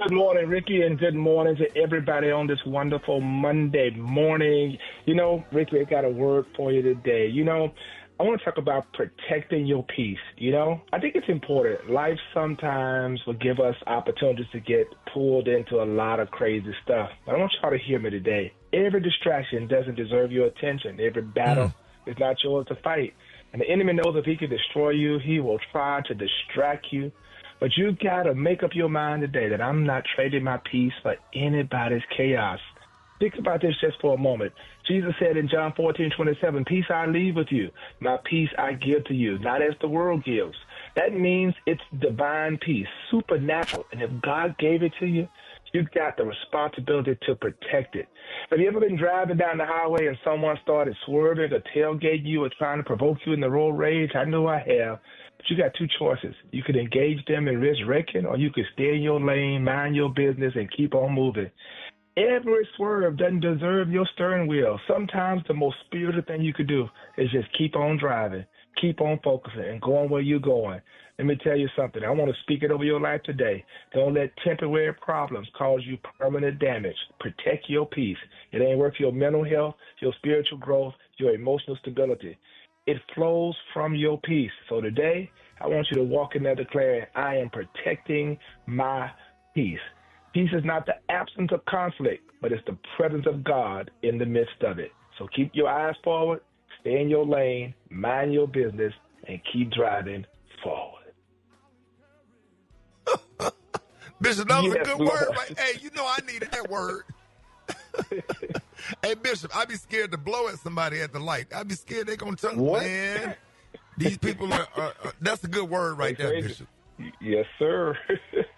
Good morning, Ricky, and good morning to everybody on this wonderful Monday morning. Ricky, I got a word for you today. I want to talk about protecting your peace. I think it's important. Life sometimes will give us opportunities to get pulled into a lot of crazy stuff. But I want y'all to hear me today. Every distraction doesn't deserve your attention. Every battle is not yours to fight. And the enemy knows if he can destroy you, he will try to distract you. But you got to make up your mind today that I'm not trading my peace for anybody's chaos. Think about this just for a moment. Jesus said in John 14:27, peace I leave with you. My peace I give to you, not as the world gives. That means it's divine peace, supernatural. And if God gave it to you, you've got the responsibility to protect it. Have you ever been driving down the highway and someone started swerving or tailgating you or trying to provoke you in the road rage? I know I have. But you got two choices. You could engage them and risk wrecking, or you could stay in your lane, mind your business, and keep on moving. Every swerve doesn't deserve your steering wheel. Sometimes the most spiritual thing you could do is just keep on driving, keep on focusing, and going where you're going. Let me tell you something. I want to speak it over your life today. Don't let temporary problems cause you permanent damage. Protect your peace. It ain't worth your mental health, your spiritual growth, your emotional stability. It flows from your peace. So today, I want you to walk in there declaring, I am protecting my peace. Peace is not the absence of conflict, but it's the presence of God in the midst of it. So keep your eyes forward, stay in your lane, mind your business, and keep driving forward. Bishop, that was a good word, right? Hey, I needed that word. Hey, Bishop, I'd be scared to blow at somebody at the light. I'd be scared they're going to tell me, man, these people are that's a good word right there, Bishop. Yes, sir.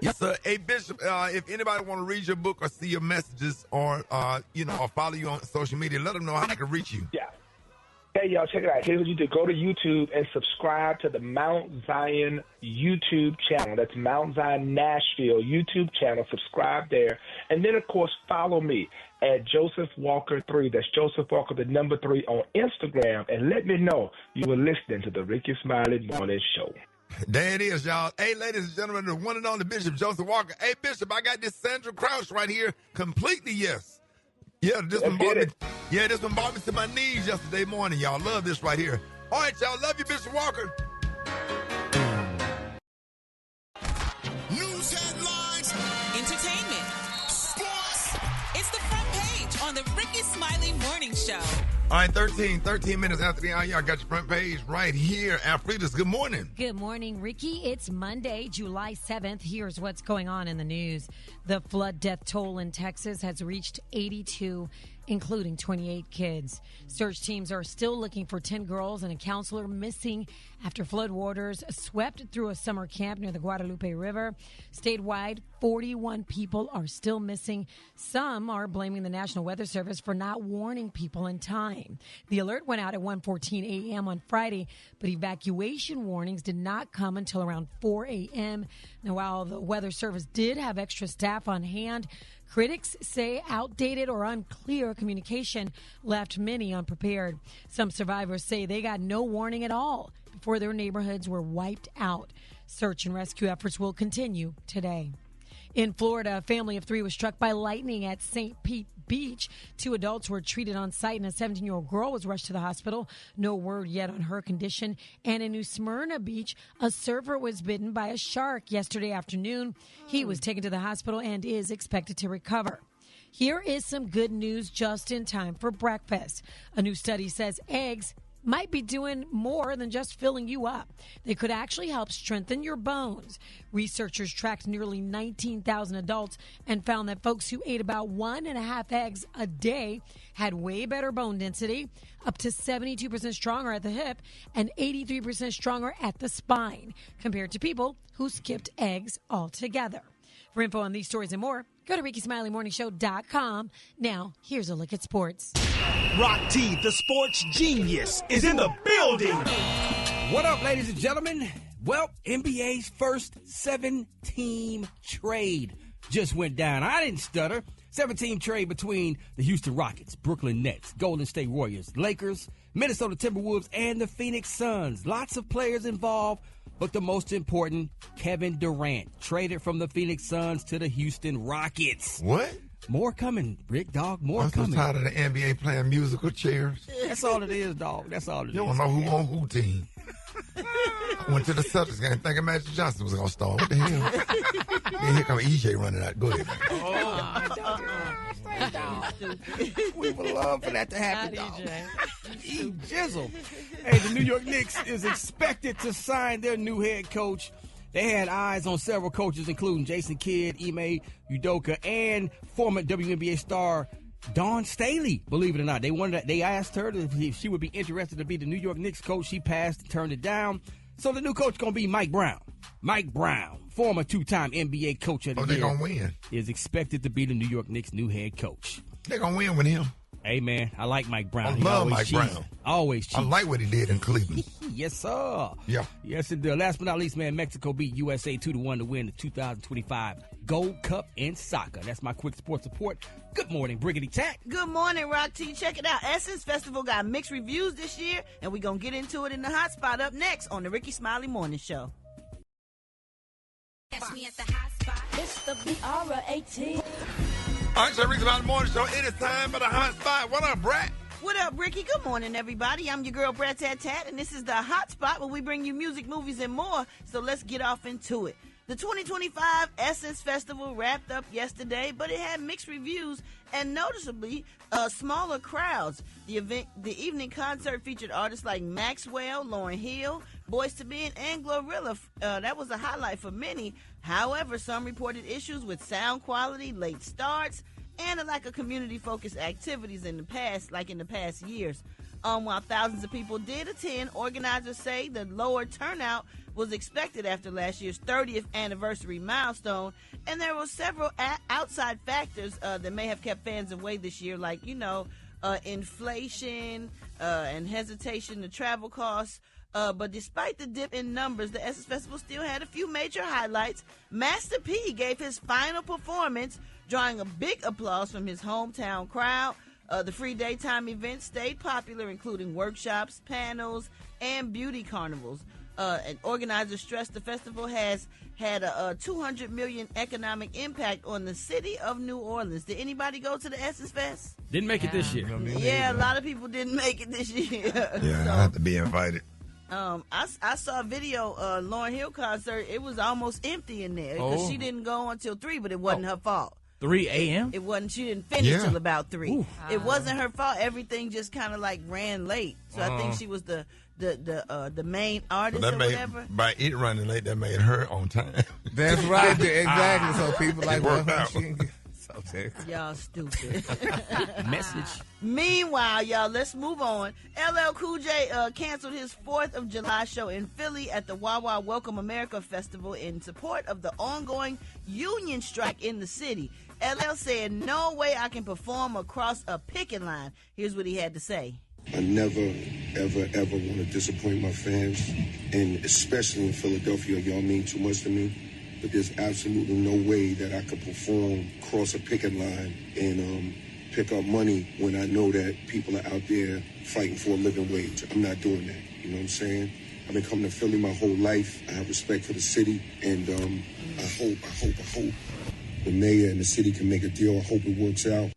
Yes, sir. Hey, Bishop, if anybody want to read your book or see your messages or, or follow you on social media, let them know how they can reach you. Yeah. Hey, y'all, check it out. Here's what you do. Go to YouTube and subscribe to the Mount Zion YouTube channel. That's Mount Zion Nashville YouTube channel. Subscribe there. And then, of course, follow me at Joseph Walker 3. That's Joseph Walker, the number 3 on Instagram. And let me know you were listening to the Rickey Smiley Morning Show. There it is, y'all. Hey, ladies and gentlemen, the one and only Bishop Joseph Walker. Hey, Bishop, I got this Sandra Crouch right here. Completely yes. Yeah, this one brought me to my knees yesterday morning, y'all. Love this right here. All right, y'all. Love you, Bishop Walker. News headlines. Entertainment. Sports. It's the front page on the Rickey Smiley Morning Show. All right, 13 minutes after the hour, y'all got your front page right here. Alfreda's, good morning. Good morning, Ricky. It's Monday, July 7th. Here's what's going on in the news. The flood death toll in Texas has reached 82, including 28 kids. Search teams are still looking for 10 girls and a counselor missing after floodwaters swept through a summer camp near the Guadalupe River. Statewide, 41 people are still missing. Some are blaming the National Weather Service for not warning people in time. The alert went out at 1:14 a.m. on Friday, but evacuation warnings did not come until around 4 a.m. Now, while the Weather Service did have extra staff on hand, critics say outdated or unclear communication left many unprepared. Some survivors say they got no warning at all before their neighborhoods were wiped out. Search and rescue efforts will continue today. In Florida, a family of 3 was struck by lightning at St. Pete Beach. 2 adults were treated on site, and a 17-year-old girl was rushed to the hospital. No word yet on her condition. And in New Smyrna Beach, a surfer was bitten by a shark yesterday afternoon. He was taken to the hospital and is expected to recover. Here is some good news just in time for breakfast. A new study says eggs might be doing more than just filling you up. They could actually help strengthen your bones. Researchers tracked nearly 19,000 adults and found that folks who ate about 1.5 eggs a day had way better bone density, up to 72% stronger at the hip and 83% stronger at the spine, compared to people who skipped eggs altogether. For info on these stories and more, go to RickySmileyMorningShow.com. Now, here's a look at sports. Rock T, the sports genius, is in the building. What up, ladies and gentlemen? Well, NBA's first 7-team trade just went down. I didn't stutter. 7-team trade between the Houston Rockets, Brooklyn Nets, Golden State Warriors, Lakers, Minnesota Timberwolves, and the Phoenix Suns. Lots of players involved, But the most important, Kevin Durant, traded from the Phoenix Suns to the Houston Rockets. What? More coming, Rick, dog. More coming. I'm so tired of the NBA playing musical chairs. That's all it is, dog. That's all it is. You don't know who on who team. I went to the Celtics game thinking Magic Johnson was going to start. What the hell? Then here come EJ running out. Go ahead, man. We would love for that to happen, dog. Jizzle. Hey, the New York Knicks is expected to sign their new head coach. They had eyes on several coaches, including Jason Kidd, Ime Udoka, and former WNBA star Dawn Staley. Believe it or not, they asked her if she would be interested to be the New York Knicks coach. She passed and turned it down. So the new coach is going to be Mike Brown. Mike Brown, former two-time NBA coach of the year, they're going to win. Is expected to be the New York Knicks' new head coach. They're going to win with him. Hey, man, I like Mike Brown. I love Mike Brown. Always cheap. I like what he did in Cleveland. Yes, sir. Yeah. Yes, it does. Last but not least, man, Mexico beat USA 2-1 to win the 2025 Gold Cup in soccer. That's my quick sports report. Good morning, Briggity Tack. Good morning, Rock T. Check it out. Essence Festival got mixed reviews this year, and we're going to get into it in the hot spot up next on the Rickey Smiley Morning Show. Catch me at the hot spot. It's the BR18. All right, so Rickey Smiley Morning Show. It is time for the hot spot. What up, Brat? What up, Ricky? Good morning, everybody. I'm your girl, Brat Tat Tat, and this is the hot spot where we bring you music, movies, and more. So let's get off into it. The 2025 Essence Festival wrapped up yesterday, but it had mixed reviews and noticeably smaller crowds. The evening concert featured artists like Maxwell, Lauryn Hill, Boyz II Men, and Glorilla. That was a highlight for many. However, some reported issues with sound quality, late starts, and a lack of community-focused activities in the past years. While thousands of people did attend, organizers say the lower turnout was expected after last year's 30th anniversary milestone, and there were several outside factors that may have kept fans away this year, like, inflation and hesitation to travel costs. But despite the dip in numbers, the Essence Festival still had a few major highlights. Master P gave his final performance, drawing a big applause from his hometown crowd. The free daytime event stayed popular, including workshops, panels, and beauty carnivals. And organizers stressed the festival has had a $200 million economic impact on the city of New Orleans. Did anybody go to the Essence Fest? Didn't make it this year. Yeah, a lot of people didn't make it this year. Yeah, I have to be invited. I saw a video, Lauryn Hill concert. It was almost empty in there because she didn't go until 3, but it wasn't her fault. 3 a.m.? It wasn't. She didn't finish till about 3. It wasn't her fault. Everything just kind of like ran late. So I think she was the main artist or whatever. By it running late, that made her on time. That's right. Exactly. So people like, well, y'all stupid. Message. Meanwhile, y'all, let's move on. LL Cool J canceled his 4th of July show in Philly at the Wawa Welcome America Festival in support of the ongoing union strike in the city. LL said, "No way I can perform across a picket line." Here's what he had to say. I never, ever, ever want to disappoint my fans, and especially in Philadelphia. Y'all mean too much to me. But there's absolutely no way that I could perform across a picket line and pick up money when I know that people are out there fighting for a living wage. I'm not doing that. You know what I'm saying? I've been coming to Philly my whole life. I have respect for the city, and I hope the mayor and the city can make a deal. I hope it works out.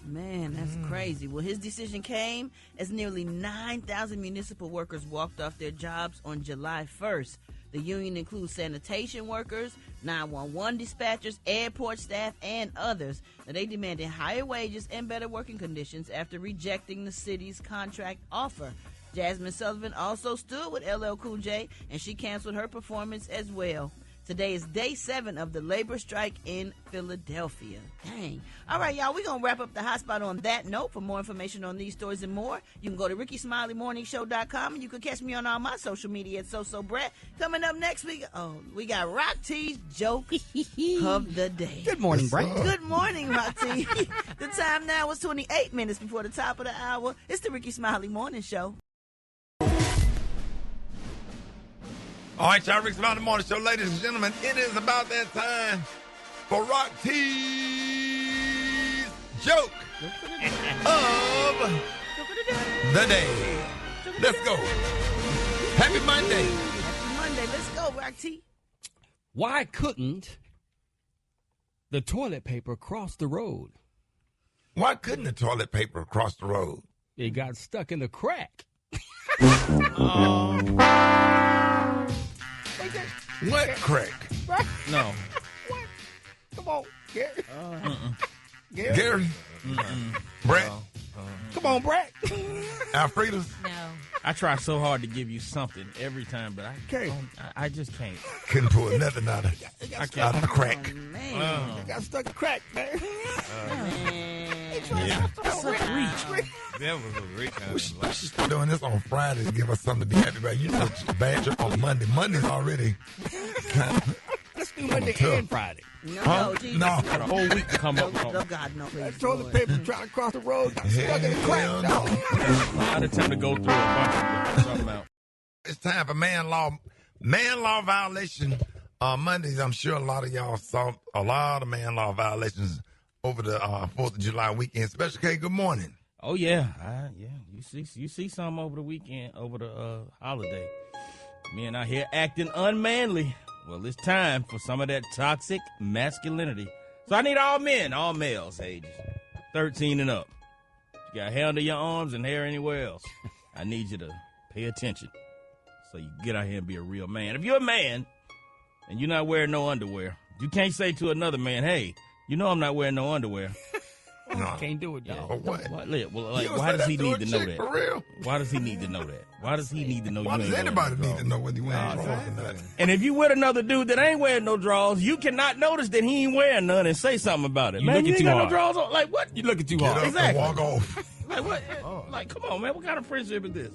Man, that's crazy. Well, his decision came as nearly 9,000 municipal workers walked off their jobs on July 1st. The union includes sanitation workers, 911 dispatchers, airport staff, and others. Now, they demanded higher wages and better working conditions after rejecting the city's contract offer. Jasmine Sullivan also stood with LL Cool J, and she canceled her performance as well. Today is day 7 of the labor strike in Philadelphia. Dang. All right, y'all, we're going to wrap up the hot spot on that note. For more information on these stories and more, you can go to RickeySmileyMorningShow.com, and you can catch me on all my social media at SoSoBrat. Coming up next week, we got Rock T's Joke of the Day. Good morning, Brat. Good morning, Rock T. The time now is 28 minutes before the top of the hour. It's the Rickey Smiley Morning Show. All right, y'all, Rickey Smiley Morning Show. Ladies and gentlemen, it is about that time for Rock T's Joke of the Day. Let's go. Happy Monday. Happy Monday, let's go, Rock T. Why couldn't the toilet paper cross the road? Why couldn't the toilet paper cross the road? It got stuck in the crack. What crack? No. What? Come on, Gary. Gary? Brat? Come on, Brat. Alfreda's? No. I try so hard to give you something every time, but I just can't. Couldn't pull nothing out of the crack. Man. It got stuck in the crack, man. That's a reach. That was a reach. We should start doing this on Friday to give us something to be happy about. You know, badger on Monday. Monday's already Let's do Monday and Friday. No, Jesus. No. Got a whole week to come up with Oh, God, no, please. That toilet paper trying to cross the road got stuck in the crack. Hell dog. no. a lot of time to go through a bunch of something out. It's time for man law violation. Mondays, I'm sure a lot of y'all saw a lot of man law violations over the 4th of July weekend. Special K, good morning. Oh yeah, you see some over the weekend, over the holiday. Men out here acting unmanly. Well, it's time for some of that toxic masculinity. So I need all men, all males, ages 13 and up. You got hair under your arms and hair anywhere else. I need you to pay attention so you get out here and be a real man. If you're a man and you're not wearing no underwear, you can't say to another man, hey, you know I'm not wearing no underwear. No. Can't do it, dog. For what? Well, like, You why say does he that to a need to know chick, that? For real? Why does he need to know that? Why does he need to know Why you does ain't anybody wearing no need to drawers? know whether you wearing drawers or not? And if you with another dude that ain't wearing no drawers, you cannot notice that he ain't wearing none and say something about it. You Man, looking you ain't too got hard. no drawers on. Like, what? You looking too Get hard. up Exactly. and walk off. Like, what? Like, come on, man. What kind of friendship is this?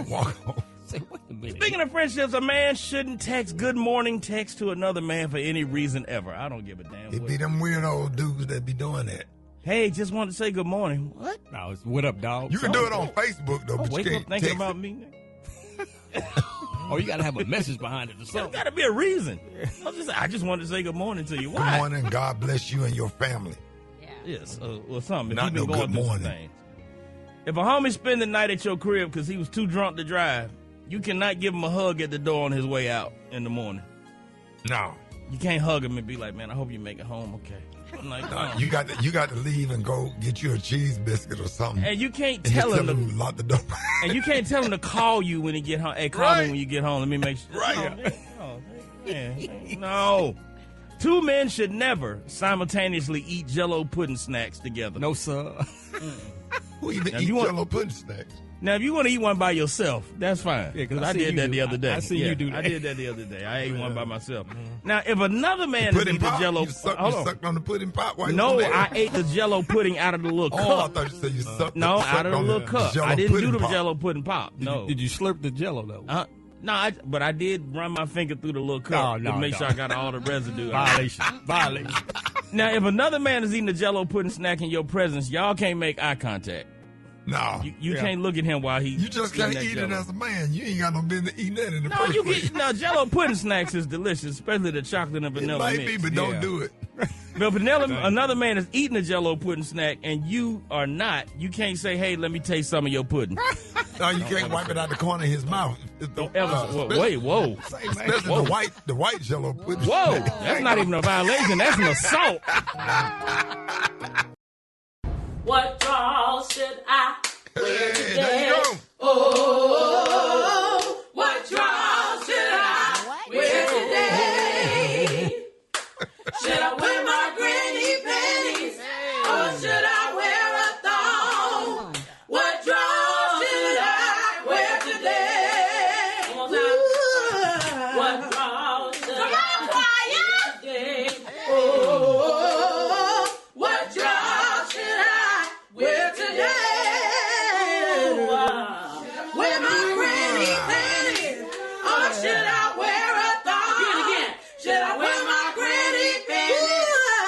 Walk off. Say, wait a minute. Speaking of friendships, a man shouldn't text good morning text to another man for any reason ever. I don't give a damn. It be them weird old dudes that be doing that. Hey, just wanted to say good morning. What? No, it's what up, dog? You can do it on Facebook, though, Oh, but you wake up can't thinking text about it. me. Oh, you got to have a message behind it or There's something. got to be a reason. I just wanted to say good morning to you. Why? Good morning. God bless you and your family. Yes, or something. If Not you've been no going good through some morning. things. If a homie spend the night at your crib because he was too drunk to drive, you cannot give him a hug at the door on his way out in the morning. No. You can't hug him and be like, man, I hope you make it home okay. I'm like, No, no. you got to leave and go get you a cheese biscuit or something. And you can't And tell just him to lock the door. and you can't tell him to call you when he get home. Hey, call me when you get home. Let me make sure. Right. No. Two men should never simultaneously eat Jell-O pudding snacks together. No, sir. Who even Now, eat you want- Jell-O pudding snacks? Now, if you want to eat one by yourself, that's fine. Yeah, 'cause I I see did you that do. the other day. I see you do that. I did that the other day. I ate one by myself. Now, if another man is Pudding eating the pop? Jell-O, You sucked on the pudding pop while you no, was there? I ate the Jell-O pudding out of the little Oh, I cup. thought you said you sucked No, sucked out of the on little cup. Jell-O I didn't do pudding the pop. Jell-O pudding pop. No. Did you slurp the Jello though? No, but I did run my finger through the little cup No, to make no. sure I got all the residue out. Violation. Now, if another man is eating a Jell-O pudding snack in your presence, y'all can't make eye contact. No. You can't look at him while he. You just can't eat it as a man. You ain't got no business eating that in the No, first you place. can. Now, Jell-O pudding snacks is delicious, especially the chocolate and It vanilla might mix. be, but don't do it. But vanilla, another man is eating a Jell-O pudding snack, and you are not. You can't say, "Hey, let me taste some of your pudding." No, you can't wipe it out the corner of his mouth. Don't ever. Wait, whoa. Especially Whoa. the white Jell-O pudding. Whoa, that's not even a violation. That's an assault. What draws should I wear Hey, today? there you go. Oh, what draws should I wear today? Should I wear my granny panties or should I wear a thong? What draws should I wear today? One more time. What draws should I wear today? Oh, what draws should I wear today? Wear my granny panties, or should I wear a thong? Should I wear my granny panties,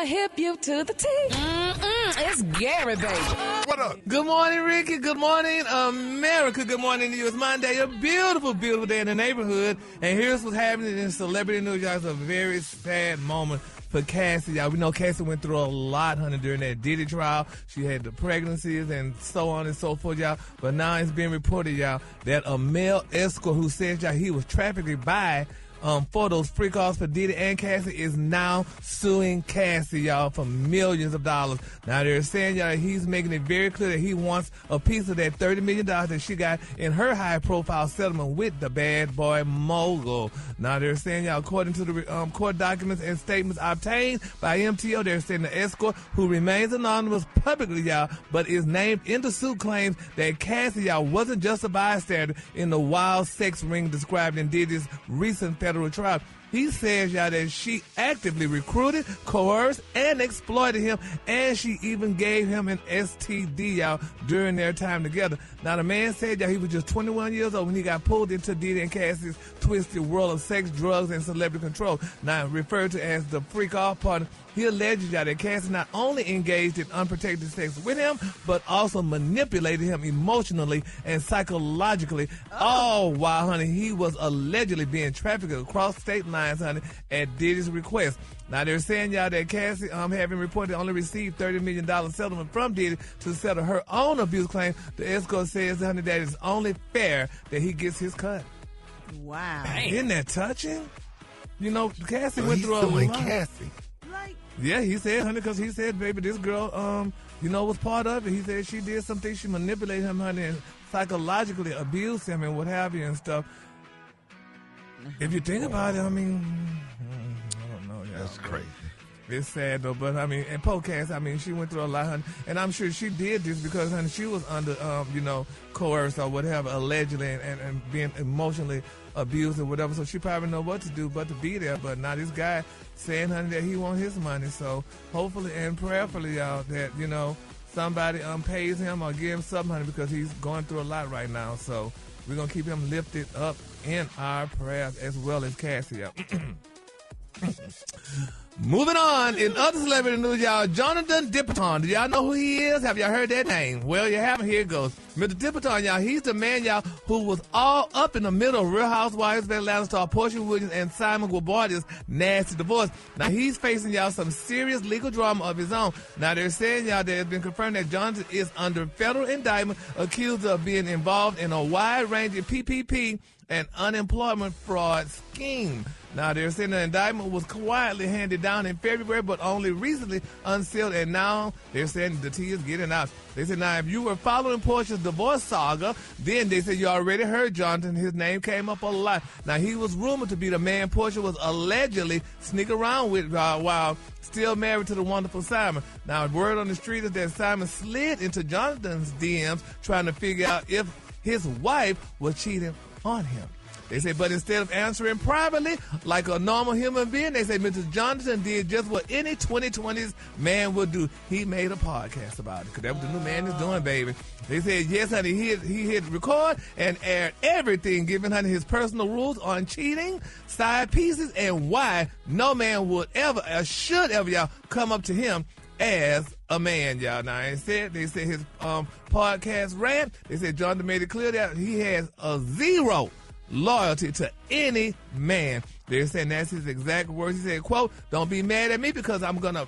I hip you to the T. It's Gary, baby. What up? Good morning, Ricky. Good morning, America. Good morning to you. It's Monday, a beautiful, beautiful day in the neighborhood. And here's what's happening in celebrity news, y'all. It's a very sad moment for Cassie, y'all. We know Cassie went through a lot, honey, during that Diddy trial. She had the pregnancies and so on and so forth, y'all. But now it's being reported, y'all, that a male escort who says, y'all, he was trafficked by for those free calls for Diddy and Cassie is now suing Cassie, y'all, for millions of dollars. Now they're saying, y'all, he's making it very clear that he wants a piece of that $30 million that she got in her high-profile settlement with the bad boy mogul. Now they're saying, y'all, according to the court documents and statements obtained by MTO, they're saying the escort, who remains anonymous publicly, y'all, but is named in the suit, claims that Cassie, y'all, wasn't just a bystander in the wild sex ring described in Diddy's recent federal trial. He says, y'all, that she actively recruited, coerced, and exploited him, and she even gave him an STD, y'all, during their time together. Now, the man said, y'all, he was just 21 years old when he got pulled into Diddy and Cassie's twisted world of sex, drugs, and celebrity control. Now, referred to as the freak-off partner, he alleged, y'all, that Cassie not only engaged in unprotected sex with him, but also manipulated him emotionally and psychologically, all while, honey, he was allegedly being trafficked across state lines, honey, at Diddy's request. Now, they're saying, y'all, that Cassie, having reported only received $30 million settlement from Diddy to settle her own abuse claim. The escort says, honey, that it's only fair that he gets his cut. Wow. Isn't that touching? You know, Cassie went through a lot. Cassie. Yeah, he said, honey, because he said, baby, this girl, was part of it. He said she did something. She manipulated him, honey, and psychologically abused him and what have you and stuff. If you think about it, I mean, I don't know. That's crazy. It's sad, though, but, I mean, and Cassie, I mean, she went through a lot, honey, and I'm sure she did this because, honey, she was under, coerced or whatever, allegedly, and being emotionally abused or whatever, so she probably know what to do but to be there. But now this guy saying, honey, that he want his money, so hopefully and prayerfully, y'all, that, somebody pays him or give him something, honey, because he's going through a lot right now. So we're going to keep him lifted up in our prayers as well as Cassie, y'all. Moving on, in other celebrity news, y'all, Jonathan Dipperton. Do y'all know who he is? Have y'all heard that name? Well, you haven't. Here it goes. Mr. Dipperton, y'all, he's the man, y'all, who was all up in the middle of Real Housewives of Atlanta star Portia Williams and Simon Guobardia's nasty divorce. Now, he's facing, y'all, some serious legal drama of his own. Now, they're saying, y'all, that it's been confirmed that Jonathan is under federal indictment accused of being involved in a wide-ranging PPP and unemployment fraud scheme. Now, they're saying the indictment was quietly handed down in February, but only recently unsealed, and now they're saying the tea is getting out. They said, now, if you were following Portia's divorce saga, then they said you already heard Jonathan. His name came up a lot. Now, he was rumored to be the man Portia was allegedly sneaking around with while still married to the wonderful Simon. Now, word on the street is that Simon slid into Jonathan's DMs trying to figure out if his wife was cheating on him. They say, but instead of answering privately like a normal human being, they say Mr. Jonathan did just what any 2020s man would do. He made a podcast about it, because that's what the new man is doing, baby. They said, yes, honey, he hit record and aired everything, giving honey his personal rules on cheating, side pieces, and why no man would ever or should ever, y'all, come up to him as a man, y'all. Now, they said his podcast rant, they said Jonathan made it clear that he has a zero loyalty to any man. They're saying that's his exact words. He said, quote, don't be mad at me because I'm going to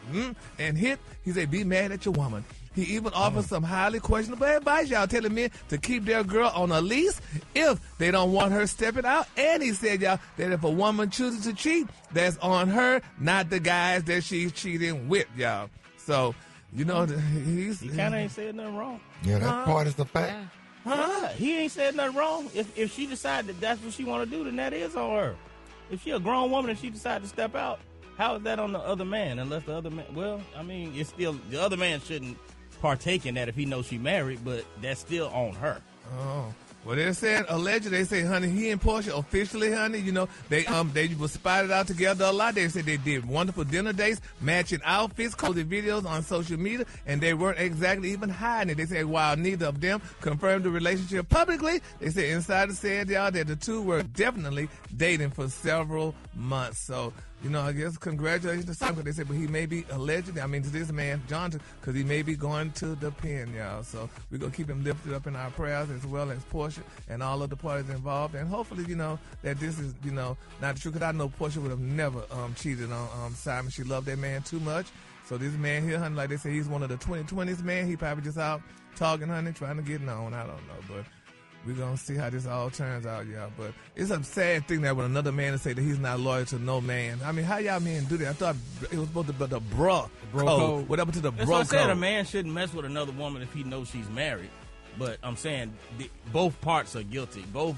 and hit. He said, be mad at your woman. He even offers some highly questionable advice, y'all, telling men to keep their girl on a leash if they don't want her stepping out. And he said, y'all, that if a woman chooses to cheat, that's on her, not the guys that she's cheating with, y'all. So, he kind of ain't said nothing wrong. Yeah, that part is the fact. Yeah. Huh? He ain't said nothing wrong. If she decided that that's what she want to do, then that is on her. If she a grown woman and she decided to step out, how is that on the other man? Unless the other man, well, I mean, it's still, the other man shouldn't partake in that if he knows she married, but that's still on her. Oh. Well, they're saying, allegedly, they say, honey, he and Portia officially, honey, they were spotted out together a lot. They said they did wonderful dinner dates, matching outfits, cozy videos on social media, and they weren't exactly even hiding it. They said while neither of them confirmed the relationship publicly, they said insiders said, y'all, that the two were definitely dating for several months. So I guess congratulations to some, because they said, but he may be allegedly, to this man, Jonathan, because he may be going to the pen, y'all. So we're going to keep him lifted up in our prayers, as well as Portia and all of the parties involved. And hopefully, that this is, not the truth, because I know Portia would have never cheated on Simon. She loved that man too much. So this man here, honey, like they say, he's one of the 2020s, man. He probably just out talking, honey, trying to get known. I don't know, but we're going to see how this all turns out, y'all. But it's a sad thing that when another man say that he's not loyal to no man. How y'all men do that? I thought it was supposed to be the bro code. What happened to the bro code? That's what I said. A man shouldn't mess with another woman if he knows she's married. But I'm saying both parts are guilty. Both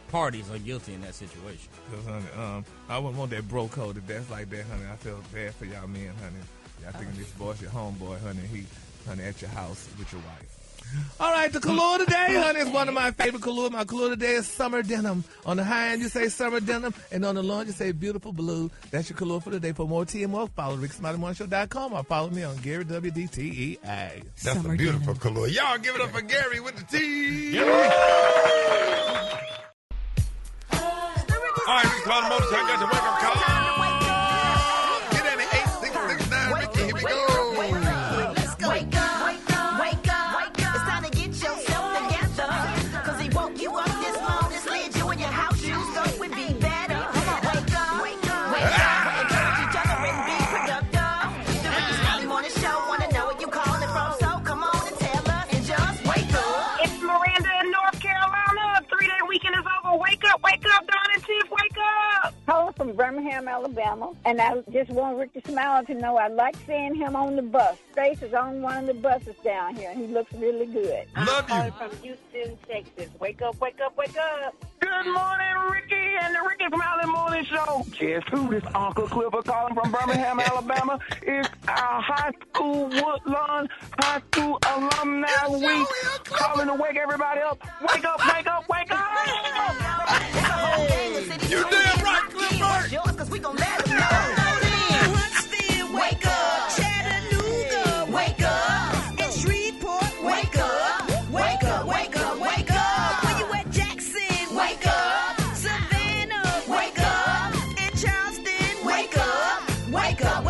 parties are guilty in that situation. Honey, I wouldn't want that bro code if that's like that, honey. I feel bad for y'all men, honey. Y'all thinking this boy's your homeboy, honey. He, honey, at your house with your wife. All right, the color today, honey, is one of my favorite color. My color today is summer denim. On the high end, you say summer denim, and on the low end, you say beautiful blue. That's your color for today. For more tea and more, follow RickySmileyMorningShow.com or follow me on Gary WDTEA. That's summer a beautiful denim. color. Y'all give it up for Gary with the tea. All right, Ricky Smiley Morning Show. I got your wake-up call. Get at it, 8669 Ricky. Here we go. Let's go. Wake up. It's time to get yourself together. Cause he woke you up this morning, slid you in your house shoes, so it would be better. Wake up. Encourage each other and be productive. The Ricky Smiley Morning Show, wanna know where you calling from, so come on and tell us and just wake up. It's Miranda in North Carolina. 3-day weekend is over. Wake up, Don and Tiff, wake up. Calling from Birmingham, Alabama, and I just want Rickey Smiley to know I like seeing him on the bus. Grace is on one of the buses down here, and he looks really good. Love you. I'm calling from Houston, Texas. Wake up. Good morning, Ricky and the Ricky Smiley Morning Show. Guess who? This Uncle Clifford calling from Birmingham, Alabama. It's our high school Woodlawn High School Alumni Week. Calling to wake everybody up. Wake up. You damn right, Clifford. Yours, cause we gon' let them know. Huntsville, wake up. Chattanooga, wake up. In Shreveport, wake up. Wake up. Where you at, Jackson? Wake up. Savannah, wake up. In Charleston, wake up. Wake up.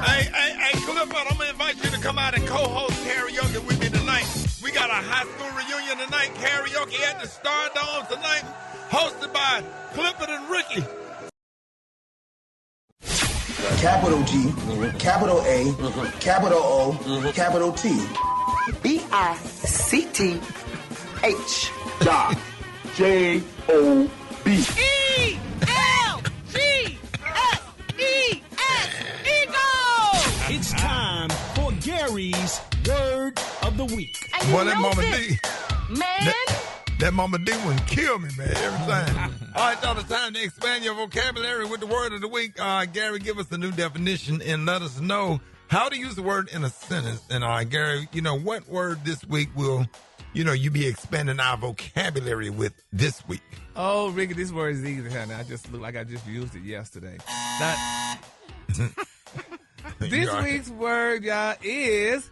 Hey, Clifford, I'm going to invite you to come out and co-host karaoke with me tonight. We got a high school reunion tonight, karaoke at the Stardome tonight, hosted by Clifford and Ricky. Capital G, capital A, capital O, capital T. BICTH. Job. ELGSES. It's time for Gary's Word of the Week. Boy, that Mama D. Man. That Mama D one kill me, man, every time. All right, y'all, it's time to expand your vocabulary with the word of the week. Gary, give us the new definition and let us know how to use the word in a sentence. And Gary, what word this week will, you be expanding our vocabulary with this week? Oh, Ricky, this word is easy, honey. I just look like I just used it yesterday. This week's word, y'all, is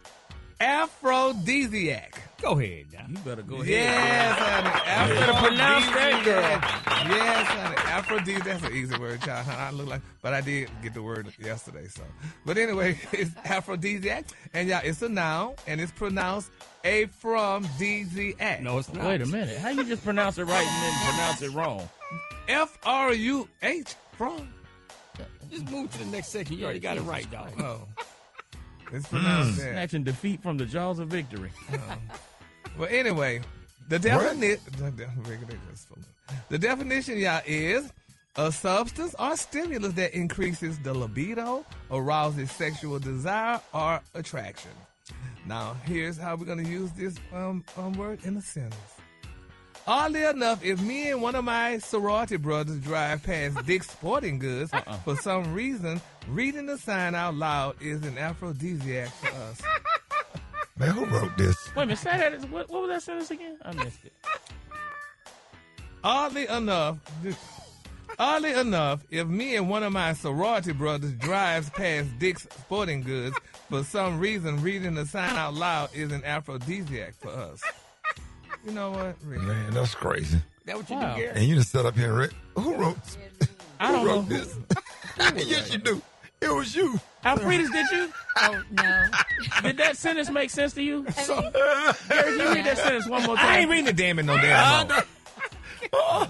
aphrodisiac. Go ahead, now. You better go ahead. Yes, honey. You better pronounce that, girl. Yes, honey. Aphrodisiac. That's an easy word, child. I look like, but I did get the word yesterday. So, but anyway, it's aphrodisiac, and y'all, it's a noun, and it's pronounced aphrodisiac. No, it's not. Wait a minute. How you just pronounce it right and then pronounce it wrong? F-R-U-H. From. Just move to the next section. You already got it right, dog. Oh. It's pronounced that. Snatching defeat from the jaws of victory. Well, anyway, the definition, y'all, is a substance or stimulus that increases the libido, arouses sexual desire or attraction. Now, here's how we're going to use this word in a sentence. Oddly enough, if me and one of my sorority brothers drive past Dick's Sporting Goods, for some reason, reading the sign out loud is an aphrodisiac for us. Man, who wrote this? Wait a minute, say that. What was that sentence again? I missed it. Oddly enough, if me and one of my sorority brothers drives past Dick's Sporting Goods, for some reason, reading the sign out loud is an aphrodisiac for us. You know what, Rick? Man, that's crazy. That what you do, Gary? And you just set up here, Rick. Who wrote? I don't know. This? Yes, you do. It was you. Alfredus, did you? Oh, no. Did that sentence make sense to you? Gary, can you read that sentence one more time? I ain't reading the damn in no damn hole.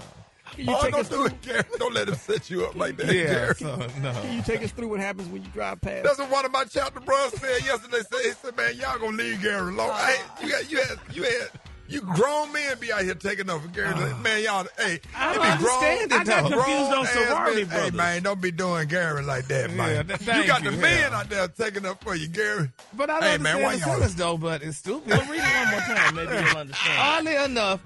Don't do it, Gary. Don't let him set you up like that, Gary. No. Can you take us through what happens when you drive past? That's what one of my chapter brothers said yesterday. He said, man, y'all gonna leave Gary alone. Hey, you grown men be out here taking over Gary. Man, y'all, hey, I don't understand it, though. I got confused on sorority brothers. Hey, man, don't be doing Gary like that, man. You got the men out there taking up for you, Gary. But I don't understand the sentence, though, but it's stupid. Well, read it one more time. Maybe you'll understand. Oddly enough,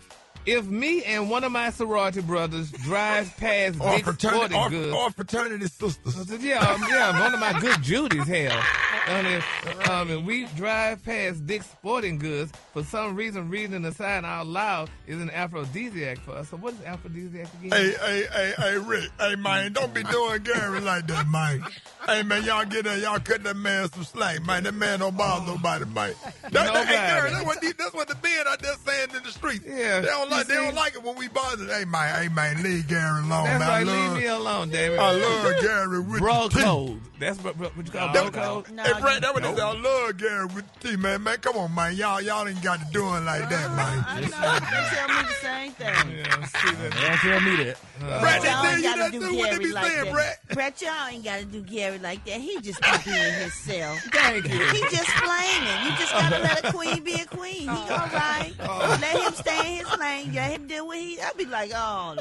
if me and one of my sorority brothers drives past Dick's Sporting Goods, or fraternity sisters, yeah, one of my good Judy's, hell. And we drive past Dick's Sporting Goods. For some reason, reading the sign out loud is an aphrodisiac for us. So what is aphrodisiac again? Hey, Rick. Hey, man, don't be doing Gary like that, man. Hey, man, y'all get there, y'all cut that man some slack, man. That man don't bother nobody, man. Hey, Gary, that's what the men out there saying in the streets. Yeah. They don't like it when we bother. Hey, man, leave Gary alone, That's man. right, leave me alone, David. I love Gary with bro the code. That's what you call bro code? Hey, Brat, that's what they say. I love Gary with the T, man. Man, come on, man. Y'all ain't got to do it like that, man. I know. They tell me the same thing. Yeah, see that. They don't tell me that. Brat, they Y'all tell ain't you gotta that do too. What they Gary be like saying, that. Brat? Brat, y'all ain't got to do Gary like that. He just be being himself. Thank you. He just flaming. You just got to let a queen be a queen. He all right. Let him stay in his lane. Let him do what I'd be like, oh,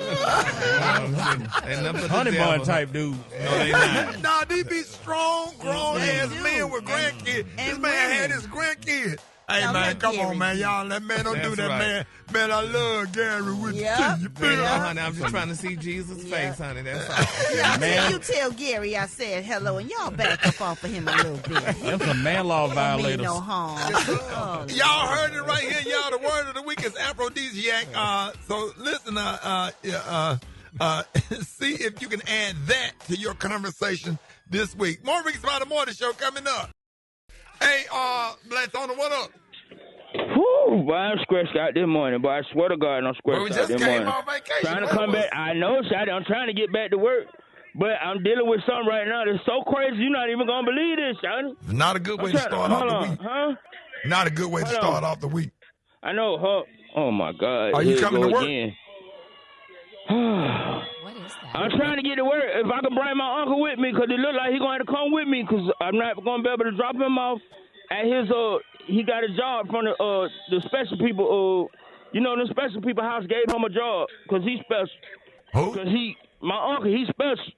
honey bun type dude. No, they not. Nah, these be strong, grown-ass men with grandkids. This man had his grandkids. Hey, man, come on, man. Y'all, that man don't do that, man. Man, I love Gary with you. You feel me? Honey, I'm just trying to see Jesus' face, honey. That's all. Man. You tell Gary I said hello, and y'all back up off of him a little bit. Them some man law violators. No harm. Y'all heard it right here, y'all. The word of the week is aphrodisiac. So listen, see if you can add that to your conversation this week. More Rickey Smiley Morning Show coming up. Hey, Blatona, what up? Whew, boy, I'm scratched out this morning, boy. I swear to God, I'm scratched out this morning. Off vacation. Trying to come back. I know, Shotty. I'm trying to get back to work, but I'm dealing with something right now that's so crazy you're not even going to believe this, Shotty. Not a good way to start off the week. Huh? Not a good way to start off the week. I know, huh? Oh, my God. Are you coming to work? Again. What is that? I'm trying to get to work. If I can bring my uncle with me, because it look like he's going to have to come with me, because I'm not going to be able to drop him off at his, he got a job from the special people, the special people house gave him a job, because he's special. Who? Because my uncle, he's special.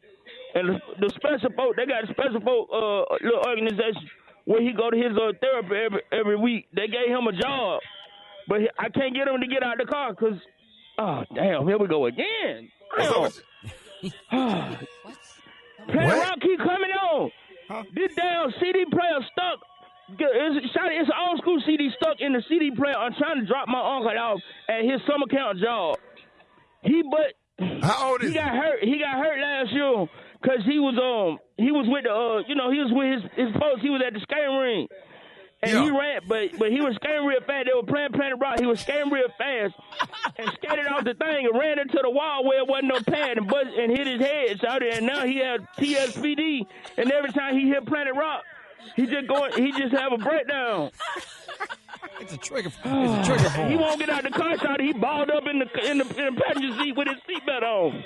And the special folk, they got a special folk little organization where he go to his therapy every week. They gave him a job, but I can't get him to get out of the car, because, oh, damn, here we go again. Play rock keep coming on. This damn CD player stuck. It's an old school CD stuck in the CD player. I'm trying to drop my uncle off at his summer camp job. How old is he? Got hurt. He got hurt last year because he was with the he was with his folks. He was at the skating ring. And he ran, but he was skating real fast. They were playing Planet Rock. He was skating real fast and skated off the thing and ran into the wall where it wasn't no pad and hit his head. And now he had TSPD. And every time he hit Planet Rock, he just have a breakdown. It's a trigger. It's a trigger for him. He won't get out the car. He balled up in the passenger seat with his seatbelt on.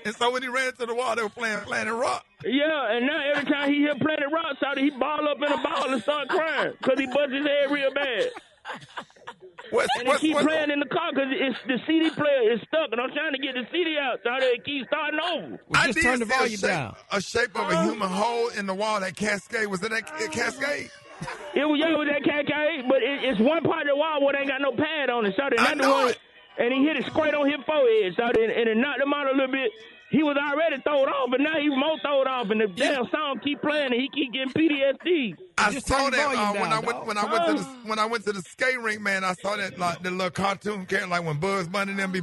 And so when he ran to the wall, they were playing Planet Rock. Yeah, and now every time he hit Planet Rock, he ball up in a ball and start crying because he buzzed his head real bad. And they keep playing in the car because the CD player is stuck, and I'm trying to get the CD out, so they keep starting over. Well, just turn the volume down. A shape of a human hole in the wall, that cascade. Was it that cascade? It was that cascade, but it's one part of the wall where they ain't got no pad on it, so not the one. And he hit it straight on his forehead, and it knocked him out a little bit. He was already thrown off, but now he's more thrown off, and the damn song keep playing, and he keep getting PTSD. I saw that when I went to the skate rink, man. I saw that like the little cartoon character, like when Bugs Bunny and them be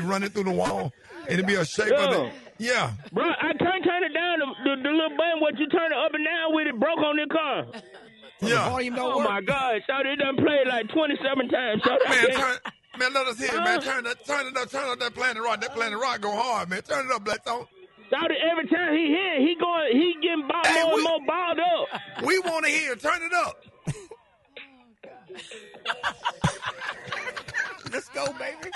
running through the wall, and it'd be a shape of it. Yeah, bro, I can't turn it down. The little button, what you turn it up and down with, it broke on the car. Yeah. The volume don't work. My God, it done played like 27 times. Man, let us hear it, man. Turn it up. That Planet Rock. That Planet Rock go hard, man. Turn it up, Blackstone. Every time he hit, he getting more and more balled up. We want to hear. Turn it up. Let's go, baby.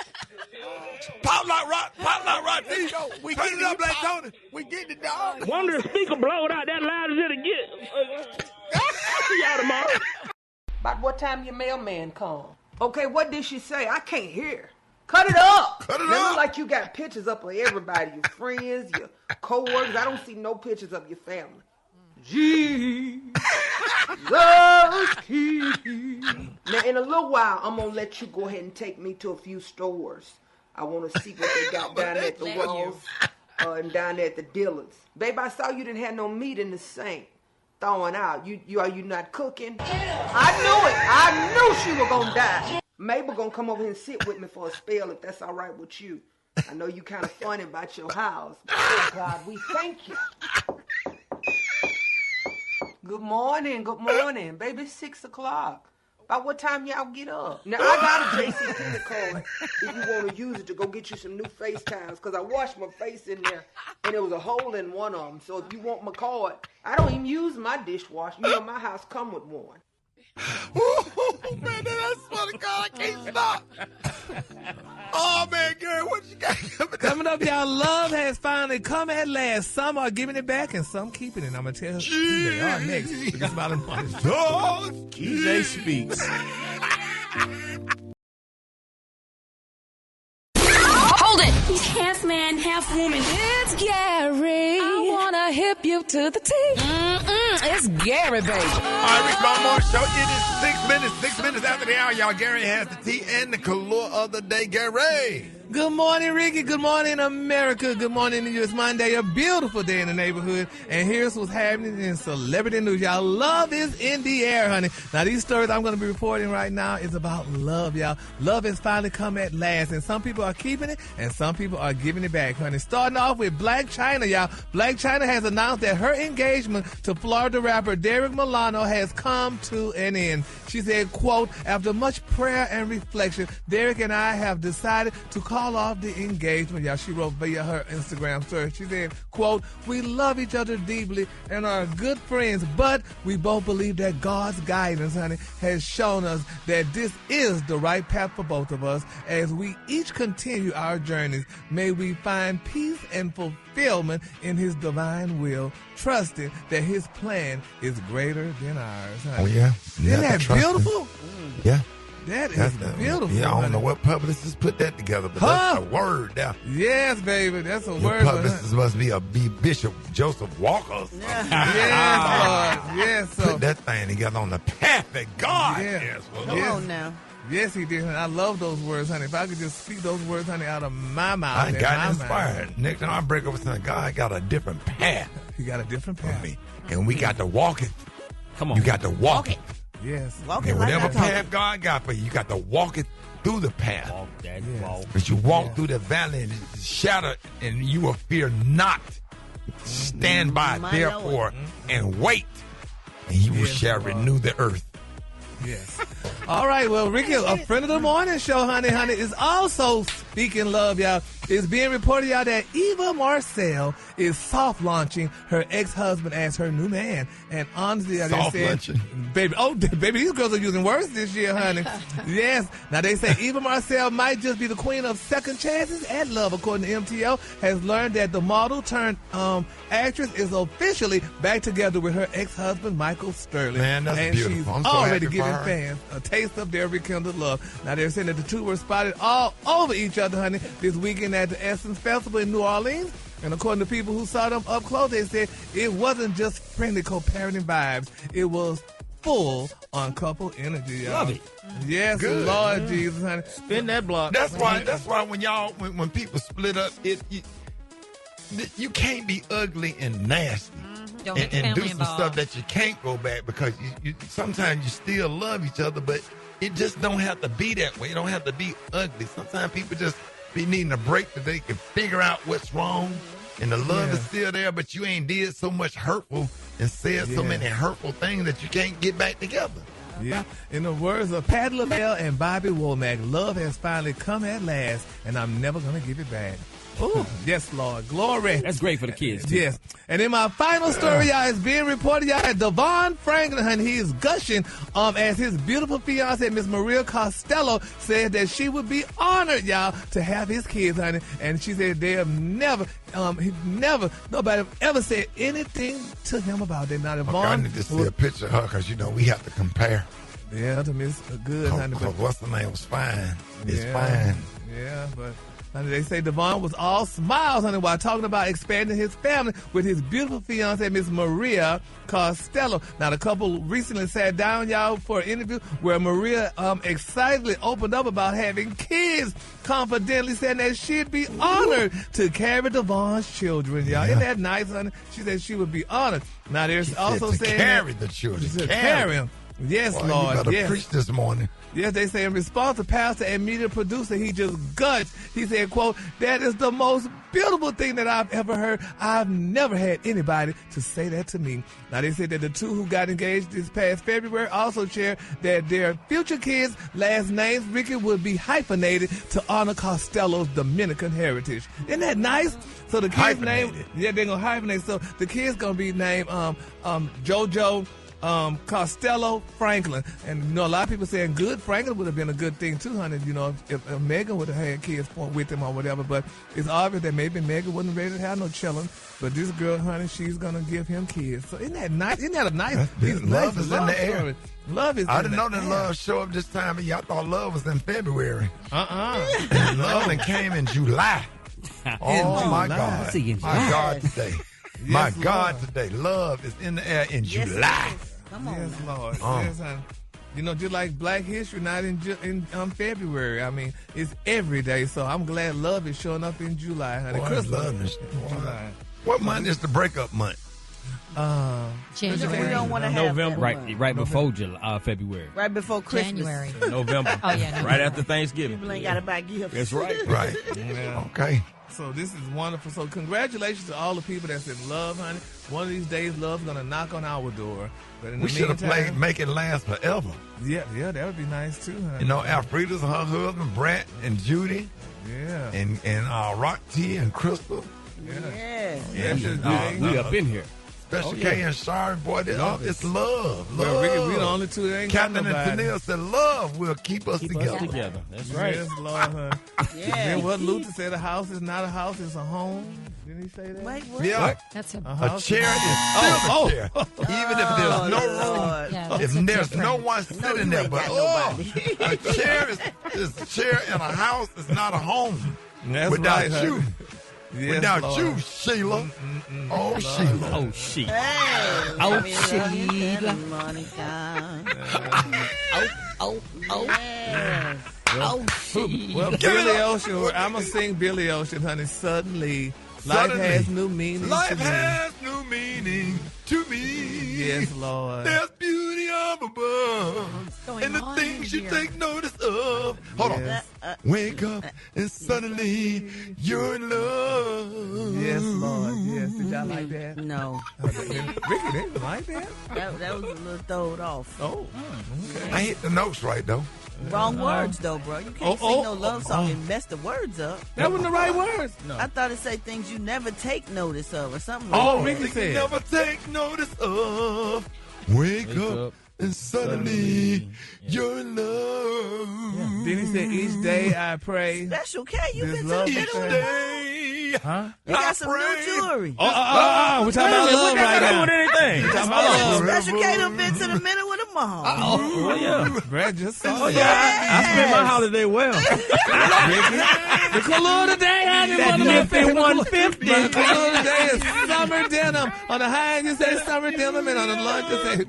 Pop like rock. Let's go. Turn it up, Black Tony. We get the dog. One of the speaker blowed out that loud as it'll get. I'll see y'all tomorrow. About what time your mailman come? Okay, what did she say? I can't hear. Cut it up. Cut it up. up. Like you got pictures up of everybody, your friends, your co-workers. I don't see no pictures of your family. Jesus. Now, in a little while, I'm going to let you go ahead and take me to a few stores. I want to see what they got down at the Wells and down there at the Dillard's. Babe, I saw you didn't have no meat in the sink. Throwing out. Are you not cooking? I knew it. I knew she was going to die. Mabel going to come over here and sit with me for a spell if that's all right with you. I know you kind of funny about your house. Oh, God, we thank you. Good morning. Baby, it's 6 o'clock. About what time y'all get up? Now, I got a JCPenney card if you want to use it to go get you some new FaceTimes, because I washed my face in there, and there was a hole in one of them. So if you want my card, I don't even use my dishwasher. You know, my house come with one. Oh, man, I swear to God, I can't stop. Oh, man, girl, what you got coming up, y'all? Love has finally come at last. Some are giving it back and some keeping it. I'm going to tell you who they are next. Rickey Smiley Morning Show. DJ Speaks. Hold it! He's half man, half woman. It's Gary. I wanna hip you to the T. It's Gary, baby. All right, Rickey Smiley Morning Show. It is 6 minutes after the hour, y'all. Gary has the tea and the color of the day. Gary. Good morning, Ricky. Good morning, America. Good morning to you. It's Monday, a beautiful day in the neighborhood. And here's what's happening in celebrity news. Y'all, love is in the air, honey. Now, these stories I'm going to be reporting right now is about love, y'all. Love has finally come at last. And some people are keeping it, and some people are giving it back, honey. Starting off with Blac Chyna, y'all. Blac Chyna has announced that her engagement to Florida rapper Derek Milano has come to an end. She said, quote, after much prayer and reflection, Derek and I have decided to call off the engagement. Y'all, she wrote via her Instagram story. She said, quote, we love each other deeply and are good friends, but we both believe that God's guidance, honey, has shown us that this is the right path for both of us. As we each continue our journeys, may we find peace and fulfillment in his divine will, trusting that his plan is greater than ours, honey. Oh, yeah. Isn't that beautiful? Yeah. That is beautiful. Yeah, I don't know what publicist put that together, but that's a word now. Yes, baby, that's a Your word. publicist must be Bishop Joseph Walker. Yes, Lord. Yes, put that thing together on the path that God has. Well, Come on now. Yes, he did. I love those words, honey. If I could just speak those words, honey, out of my mouth. I got inspired. Next time I break up with something, God got a different path. He got a different path. For me. And we got to walk it. Come on. You got to walk it. Yes. And whatever path God got for you, you got to walk it through the path. Walk that walk. But you walk through the valley and it's shattered, and you will fear not. Stand by, therefore, and wait, and you shall renew the earth. Yes. All right, well, Ricky, a friend of the morning show, honey, is also speaking love, y'all. It's being reported, y'all, that Eva Marcel is soft launching her ex-husband as her new man. And honestly, they said, baby, these girls are using words this year, honey. Yes. Now, they say Eva Marcel might just be the queen of second chances at love, according to MTO, has learned that the model turned actress is officially back together with her ex-husband, Michael Sterling. Man, that's and beautiful. She's already giving fans a taste of their rekindled love. Now, they're saying that the two were spotted all over each other, honey, this weekend at the Essence Festival in New Orleans. And according to people who saw them up close, they said it wasn't just friendly co-parenting vibes. It was full on couple energy, y'all. Love it. Yes, Good. Lord Jesus, honey. Spin that block. That's why when people split up, you can't be ugly and nasty. And do some stuff that you can't go back, because you sometimes you still love each other, but it just don't have to be that way. It don't have to be ugly. Sometimes people just be needing a break that they can figure out what's wrong, and the love is still there, but you ain't did so much hurtful and said so many hurtful things that you can't get back together. Yeah. In the words of Patti LaBelle and Bobby Womack, love has finally come at last, and I'm never going to give it back. Oh, yes, Lord. Glory. That's great for the kids, too. Yes. And in my final story, y'all, is being reported, y'all, that Devon Franklin, honey, he is gushing as his beautiful fiancée, Miss Maria Costello, said that she would be honored, y'all, to have his kids, honey. And she said they have never, nobody ever said anything to him about that. Now, Devon. Okay, I need to see a picture of her because, you know, we have to compare. Yeah, to Miss Good, honey. But what's the name was fine. It's fine. Yeah, but honey, they say Devon was all smiles, honey, while talking about expanding his family with his beautiful fiancée, Miss Maria Costello. Now, the couple recently sat down, y'all, for an interview where Maria excitedly opened up about having kids, confidently saying that she'd be honored to carry Devon's children, y'all. Isn't that nice, honey? She said she would be honored. Now, there's also saying carry the children. To carry them. Yes, boy, Lord. You better yes. preach this morning. Yes, they say in response to pastor and media producer, he just gushed. He said, quote, "That is the most beautiful thing that I've ever heard. I've never had anybody to say that to me." Now, they said that the two who got engaged this past February also shared that their future kids' last names, Rickey, would be hyphenated to honor Costello's Dominican heritage. Isn't that nice? So the kids' name, they're going to hyphenate. So the kids going to be named JoJo Costello Franklin. And, you know, a lot of people saying Good Franklin would have been a good thing, too, honey, you know, if Megan would have had kids with him or whatever. But it's obvious that maybe Megan wasn't ready to have no children. But this girl, honey, she's going to give him kids. So isn't that nice? Isn't that a nice? Love is in the air. Story. Love is I in didn't the know that air. love show up this time of year. I thought love was in February. And love came in July. Oh, my God. See, my God, today. My Yes, God, Lord. today. Love is in the air in July. Come on. Yes, Lord. Oh. Yes, honey. You know, just like Black History Night in February. I mean, it's every day. So I'm glad love is showing up in July, honey. Boy, Christmas. love is- July. What month is the breakup month? January. We don't want to have November, that right before July, February. right before Christmas. January. November. Oh, yeah, November. Right after Thanksgiving. People ain't got to buy gifts. That's right. Right. Yeah. Okay. So this is wonderful. So congratulations to all the people that's in love, honey. One of these days, love's gonna knock on our door. But in We the should have meantime, played Make It Last Forever. Yeah, that would be nice too, honey. You know, Alfreda's her husband, Brat and Judy, Yeah. and Rock T and Crystal. Yes. And, We up in here. Special K and Sorry, boy, it's love. Well, Love. Ricky, we the only two that ain't Captain got and nobody. Tennille said, love will keep us together. Together. That's right. Yes, Lord, honey. Yeah. Then what Luther said, a house is not a house, it's a home. Didn't he say that? Wait, what? Yeah. That's a A chair is still a chair. Even if there's no room, Lord. Yeah, if that's a there's no different- one sitting you there, ain't but got nobody. a chair is a chair in a house is not a home. That's Without right, honey. you. Yes, Without Lord. you, Sheila. Oh, Sheila. Oh, shit. Hey, Oh, let me love you, Sheila. Monica. Oh. Yes. Oh, shit. Well, Billy Ocean, I'm going to sing Billy Ocean, honey. Suddenly, life has new meaning Life to me. has new meaning to me. Yes, Lord. There's beauty up above. going And the on things you here? take notice of. Hold Yes. on. Wake up and suddenly you're in love. Yes, Lord. Yes. Did y'all like that? No. Ricky, they didn't like that? That was a little throwed off. Oh. I hit the notes right, though. Wrong words, though, bro. You can't sing no love song and mess the words up. That wasn't the right words. No. I thought it said things you never take notice of or something like Oh, that. Ricky Things you said. never take notice of. Wake up and suddenly you're in love. Then he said, each day I pray. Special K, you This been to love the Each middle of day. Huh? You got I some pray. new jewelry. We're talking about love right now. With anything. Talking about love. Special K done been to the middle of the mall. Oh, yeah. Brad just saw Oh, yeah. I spent my holiday well. The color today, honey. That nifty 150. The color today is summer denim. On the high end, you say summer denim, and on the lunch, you say.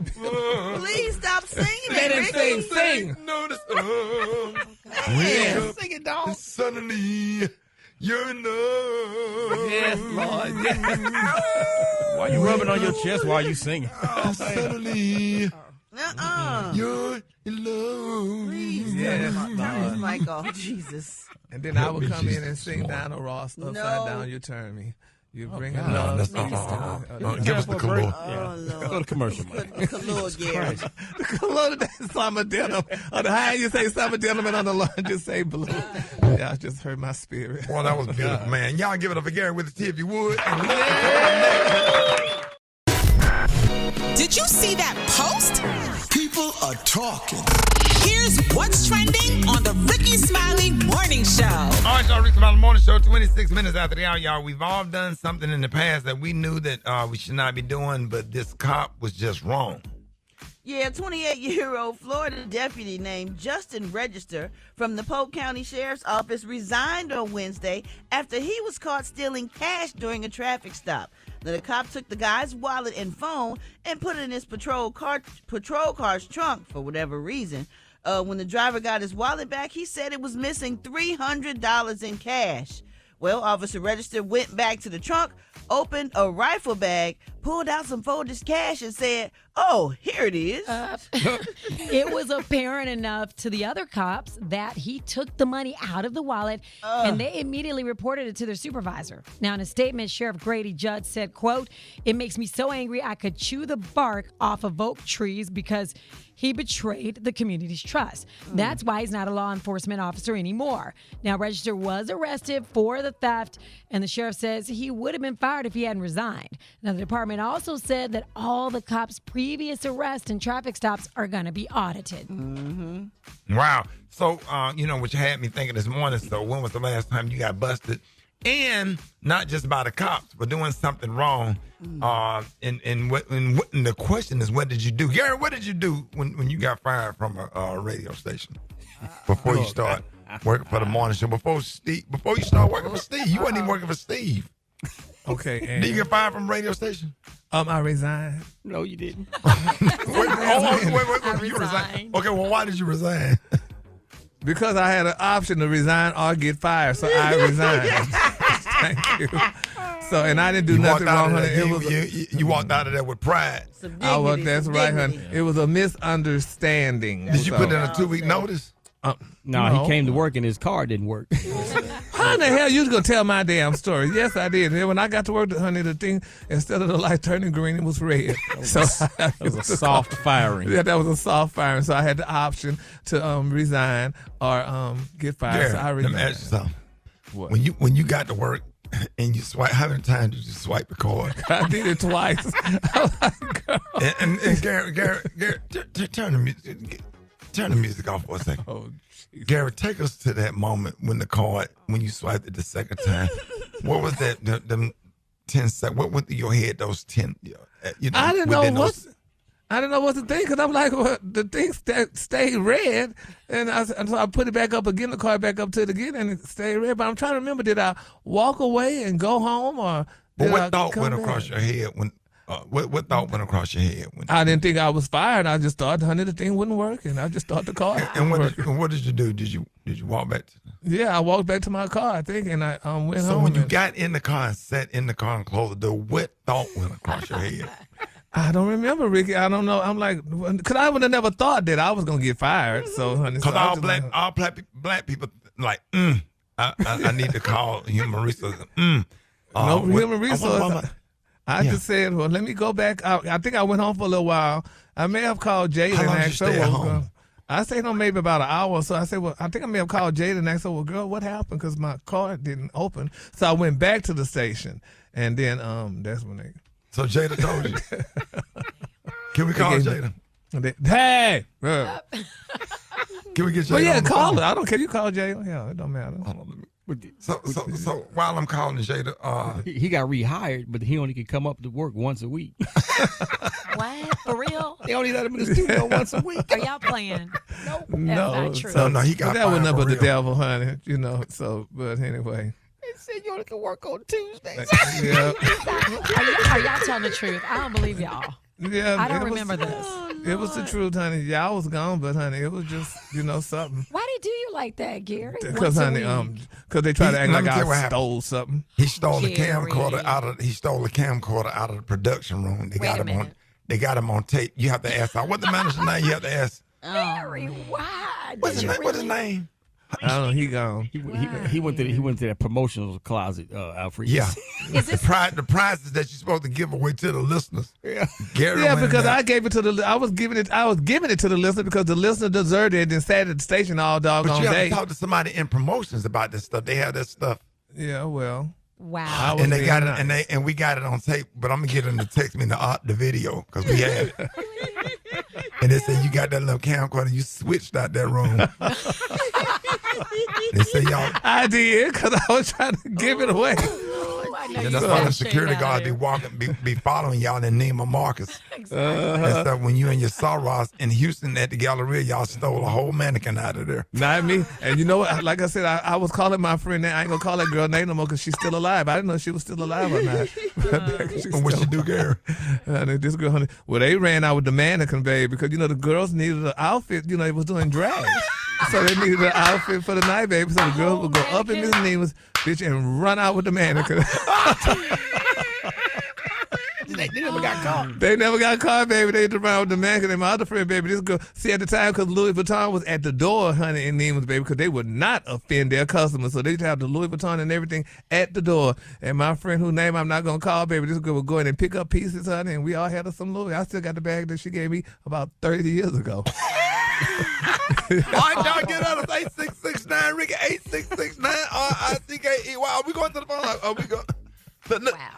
Please stop singing Let it, him Ricky. sing. Notice of. Yeah. Wake up Sing it, dog. and suddenly you're in love. Yes, Lord. Yes. Why you rubbing on your chest while you singing? And suddenly Uh-uh. you're in love. Please Yes, turn this Lord. mic off, Jesus. And then I Help would me, come in Jesus, and sing Lord. Diana Ross, Upside No. Down, You Turn Me. You bring No, love. that's not. Give us the color. Go to commercial, Mike. Color, Gary. The color that's summer denim. On the high, you say summer denim, and on the low, just say blue. Yeah, I just hurt my spirit. Well, that was beautiful, man. Y'all give it up for Gary with the T if you would. Did you see that post? People are talking. Here's what's trending on the Rickey Smiley Morning Show. All right, y'all, Rickey Smiley Morning Show, 26 minutes after the hour, y'all. We've all done something in the past that we knew that we should not be doing, but this cop was just wrong. Yeah, 28-year-old Florida deputy named Justin Register from the Polk County Sheriff's Office resigned on Wednesday after he was caught stealing cash during a traffic stop. Now, the cop took the guy's wallet and phone and put it in his patrol car's trunk for whatever reason. When the driver got his wallet back, he said it was missing $300 in cash. Well, Officer Register went back to the trunk, opened a rifle bag, pulled out some folded cash, and said, "Oh, here it is." It was apparent enough to the other cops that he took the money out of the wallet, and they immediately reported it to their supervisor. Now, in a statement, Sheriff Grady Judd said, quote, "It makes me so angry I could chew the bark off of oak trees because he betrayed the community's trust. That's why he's not a law enforcement officer anymore." Now, Register was arrested for the theft, and the sheriff says he would have been fired if he hadn't resigned. Now, the department also said that all the cops' previous arrests and traffic stops are going to be audited. Mm-hmm. Wow. So, what you had me thinking this morning, so when was the last time you got busted? And not just by the cops, but doing something wrong. And the question is, what did you do? Gary, what did you do when you got fired from a radio station before you start working for the morning show? Before you start working for Steve, you wasn't even working for Steve. Okay. And did you get fired from a radio station? I resigned. No, you didn't. wait, you resigned. Okay, well, why did you resign? Because I had an option to resign or get fired, so I resigned. Thank you. So, and I didn't do nothing wrong, honey. You walked out of there with pride. That's right, honey. It was a misunderstanding. Did you put in a 2-week notice? No, he came to work and his car didn't work. How in the hell you was going to tell my damn story? Yes, I did. And when I got to work, honey, the thing, instead of the light turning green, it was red. So it was a soft firing. Yeah, that was a soft firing. So I had the option to resign or get fired. Yeah, so I resigned. let me ask you something. What? When you got to work and you swipe, how many times did you swipe the card? I did it twice. and Gary, turn the music off for a second. Oh, Gary, take us to that moment when you swiped it the second time. What was that? Them 10 seconds. What went through your head? Those 10. I didn't know what to think because I'm like, well, the thing stayed red, and so I put it back up again, the card back up to it again, and it stayed red. But I'm trying to remember, did I walk away and go home, or? But what thought went across your head when? What thought went across your head? I didn't think I was fired. I just thought, honey, the thing wouldn't work, and I just thought the car. And what did you do? Did you walk back? Yeah, I walked back to my car, I think, and I went home. So when you got in the car and sat in the car and closed the door, what thought went across your head? I don't remember, Ricky. I don't know. I'm like, because I would have never thought that I was gonna get fired. So, honey, because all black people like, I need to call human resources. No human resources. I just said, well, let me go back. I think I went home for a little while. I may have called Jada and asked her. I stayed home maybe about an hour. So I said, well, I think I may have called Jada and asked her, well, girl, what happened? Because my car didn't open. So I went back to the station, and then that's when they. So Jada told you. Can we call Jada? Hey! Can we get Jada? Well, yeah, call her. I don't care. You call Jada. Yeah, it don't matter. So while I'm calling Jada, he got rehired, but he only can come up to work once a week. What? For real? They only let him in the studio once a week. Are y'all playing? Nope. No, That's not true. No, he got that was fired nothing for but the real. devil, honey. So, but anyway. They said you only can work on Tuesdays. Yeah. Are y'all telling the truth? I don't believe y'all. Yeah, I don't remember this. It was the truth, honey. Y'all was gone, but honey, it was just something. Why they do you like that, Gary? Because honey, because they try to act like I stole something. He stole the camcorder out of the production room. They got him on tape. You have to ask what the manager's name. You have to ask. Gary, why? What's his name? I don't know. He gone. He went to that promotional closet, Alfred. Yeah. The prizes that you're supposed to give away to the listeners. Yeah. Because I gave it to the. I was giving it to the listener because the listener deserved it and sat at the station all doggone day. But you day. have to talk to somebody in promotions about this stuff. They have that stuff. Yeah, well. Wow. And they got it, and we got it on tape. But I'm gonna get them to text me the video because we had it. And they said you got that little camcorder. You switched out that room. They say y'all. I did because I was trying to give it away. And that's why the security guards be following y'all in Neiman Marcus. That's stuff when you and your Soros in Houston at the Galleria, y'all stole a whole mannequin out of there. Not me. And you know what? Like I said, I was calling my friend. I ain't gonna call that girl name no more because she's still alive. I didn't know she was still alive or not. What she do, Gary? This girl, honey. Well, they ran out with the mannequin, babe, because the girls needed an outfit. It was doing drag. So they needed an outfit for the night, baby. So the girls would go up in Miss Neiman's bitch and run out with the mannequin. They never got caught. They never got caught, baby. They hit around with the mannequin. And my other friend, baby, this girl. See, at the time, because Louis Vuitton was at the door, honey, in Neiman's, baby, because they would not offend their customers. So they used to have the Louis Vuitton and everything at the door. And my friend, whose name I'm not going to call, baby, this girl would go in and pick up pieces, honey, and we all had us some Louis. I still got the bag that she gave me about 30 years ago. All right, y'all get out of 8669 Ricky 8669 RICKEY. Are we going to the phone? Are we going? Wow.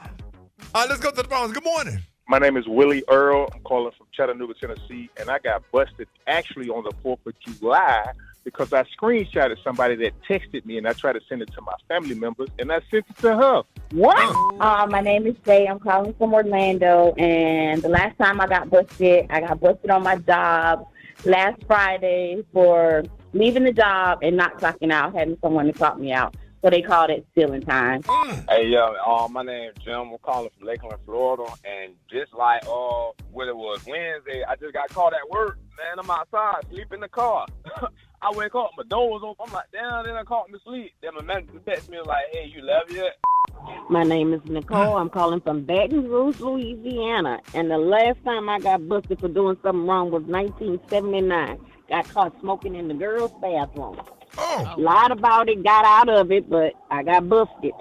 All right, let's go to the phones. Good morning. My name is Willie Earl. I'm calling from Chattanooga, Tennessee, and I got busted actually on the 4th of July because I screenshotted somebody that texted me, and I tried to send it to my family members, and I sent it to her. What? My name is Jay. I'm calling from Orlando, and the last time I got busted on my job last Friday for leaving the job and not clocking out, having someone to clock me out. So they called it stealing time. Hey, yo, my name is Jim. I'm calling from Lakeland, Florida. And just like when it was Wednesday, I just got caught at work. Man, I'm outside, sleep in the car. I wake up, my door was open. I'm like, damn, then I caught me asleep. Then my manager texted me like, hey, you left yet? My name is Nicole. I'm calling from Baton Rouge, Louisiana. And the last time I got busted for doing something wrong was 1979. Got caught smoking in the girls' bathroom. Lied about it, got out of it, but I got busted.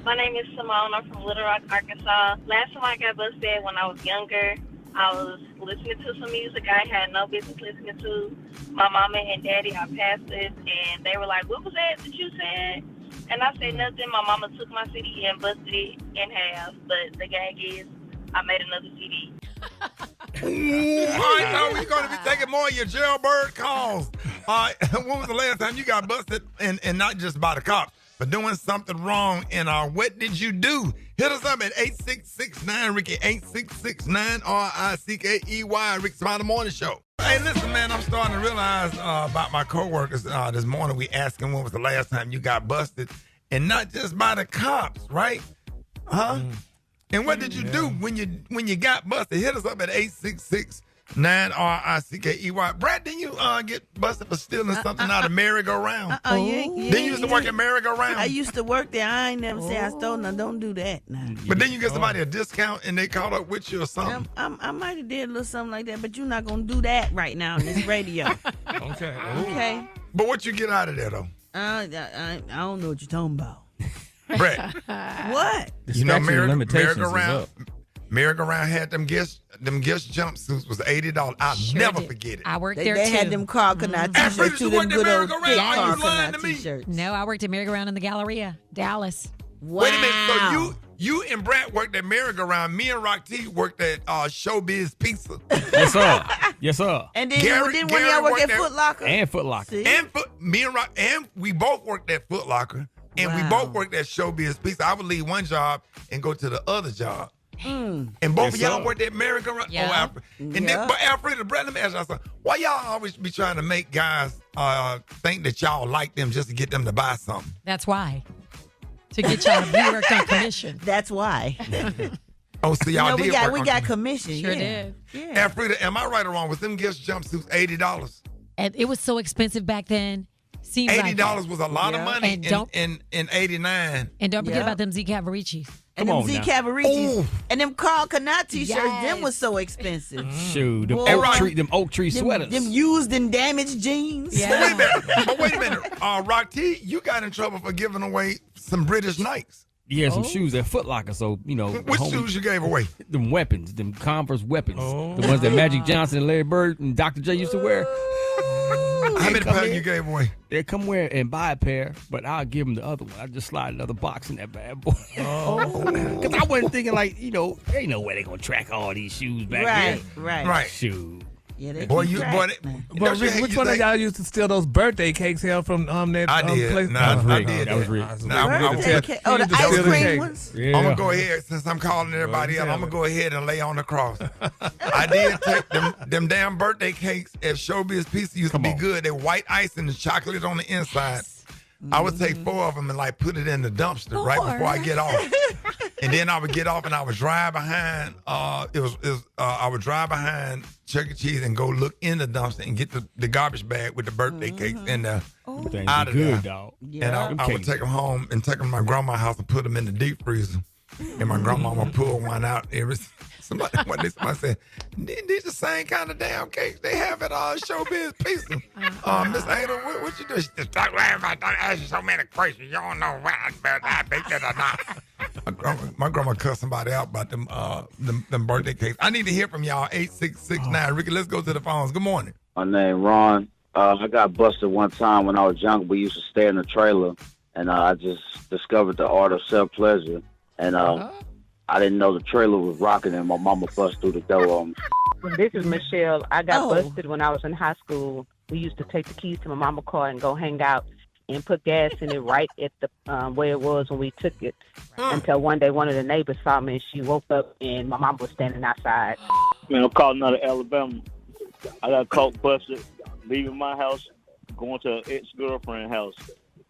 My name is Simone. I'm from Little Rock, Arkansas. Last time I got busted when I was younger, I was listening to some music I had no business listening to. My mama and daddy are pastors, and they were like, what was that you said? And I said nothing. My mama took my CD and busted it in half, but the gag is I made another CD. All right, now we're going to be taking more of your jailbird calls. All right, when was the last time you got busted, and not just by the cops, but doing something wrong? And what did you do? Hit us up at 8669 Ricky 8669 RICKEY Rickey Smiley Morning Show. Hey, listen, man, I'm starting to realize about my coworkers this morning. We asking when was the last time you got busted, and not just by the cops, right? Huh? And what did you do when you got busted? Hit us up at 8669 RICKEY. Brat, didn't you get busted for stealing something out of merry-go-round? Didn't you used to work at merry-go-round? I used to work there. I ain't never say I stole. Now don't do that. Now. But then you get somebody a discount and they caught up with you or something. I might have did a little something like that, but you're not gonna do that right now on this radio. Okay. But what you get out of there though? I don't know what you're talking about. Brett. What? You know, merry-go-round had them guest jumpsuits was $80. I'll never forget it. I worked there They too. had them crocodile t-shirts too, them good old thick crocodile t-shirts. No, I worked at merry-go-round in the Galleria, Dallas. Wow. Wait a minute. So you and Brat worked at merry-go-round. Me and Rock T worked at Showbiz Pizza. Yes, sir. Yes, sir. And then didn't one of y'all work at Foot Locker? And Foot Locker. Me and Rock, and we both worked at Foot Locker. And we both worked at Showbiz Pizza. I would leave one job and go to the other job. And both of y'all worked at merry-go-round. Yeah. Oh, Alfred. And then, but Alfred, Brett, let me ask y'all something. Why y'all always be trying to make guys think that y'all like them just to get them to buy something? That's why. To get y'all, we worked on commission. That's why. Oh, so y'all did work we on got commission. Sure yeah. did. Yeah. Alfreda, am I right or wrong? Was them gift jumpsuits $80? And it was so expensive back then. Seems $80 like was a lot of money and in '89. And don't forget about them Z Cavaricis. And Come them on Z now. Cavaricis. And them Carl Canat t-shirts, them was so expensive. Shoot, them Boy. oak tree sweaters. Them used and damaged jeans. But wait a minute. Rock T, you got in trouble for giving away some British Nikes. Yeah, some shoes at Foot Locker. So, you know. Which shoes you gave away? Them weapons, them Converse weapons. The ones that Magic Johnson and Larry Bird and Dr. J used to wear. How many pairs you gave away? They come wear and buy a pair, but I'll give them the other one. I just slide another box in that bad boy. Because I wasn't thinking like, you know, there ain't no way they going to track all these shoes back there. Right. Shoot. Yeah, they Boy, keep track. But Rick, which one of y'all used to steal those birthday cakes held from that I did. place? Nah, That was Rick. I did. That was Rick. The ice cream ones? I'm going to go ahead, since I'm calling everybody up, I'm going to go ahead and lay on the cross. I did take them damn birthday cakes at Showbiz Pizza used to be good. They're white ice and the chocolate on the inside. I would take 4 of them and like put it in the dumpster right before I get off. And then I would get off and I would drive behind. I would drive behind Chuck E. Cheese and go look in the dumpster and get the garbage bag with the birthday cakes in there. Out of good, there. dog. And I would take them home and take them to my grandma's house and put them in the deep freezer. And my grandma would pull one out every. Somebody said, these the same kind of damn cakes they have at Showbiz Pizza. Miss Ada, what you do? She just start laughing about don't ask you so many questions. You don't know why I think that or not. My grandma cussed somebody out about them birthday cakes. I need to hear from y'all. 8669. Ricky, let's go to the phones. Good morning. My name Ron. I got busted one time when I was young. We used to stay in the trailer, and I just discovered the art of self-pleasure. And I didn't know the trailer was rocking, and my mama bust through the door on me. This is Michelle. I got busted when I was in high school. We used to take the keys to my mama's car and go hang out and put gas in it right at the where it was when we took it. Until one day one of the neighbors saw me, and she woke up, and my mom was standing outside. Man, I'm calling out of Alabama. I got caught busted, leaving my house, going to an ex-girlfriend's house.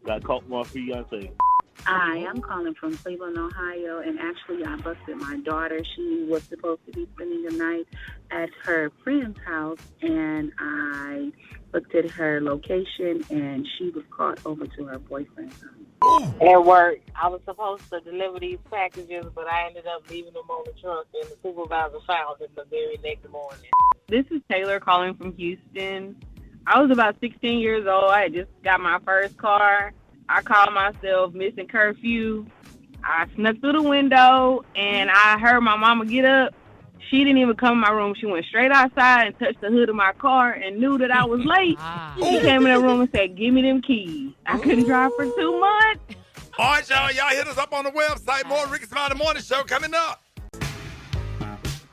Got caught with my fiance. Hi, I'm calling from Cleveland, Ohio, and actually I busted my daughter. She was supposed to be spending the night at her friend's house, and I looked at her location, and she was caught over to her boyfriend's house. At work, I was supposed to deliver these packages, but I ended up leaving them on the truck, and the supervisor found them the very next morning. This is Taylor calling from Houston. I was about 16 years old. I had just got my first car. I called myself missing curfew. I snuck through the window, and I heard my mama get up. She didn't even come in my room. She went straight outside and touched the hood of my car and knew that I was late. She came in the room and said, "Give me them keys." I couldn't drive for 2 months. All right, y'all hit us up on the website. More Rickey Smiley Morning Show coming up.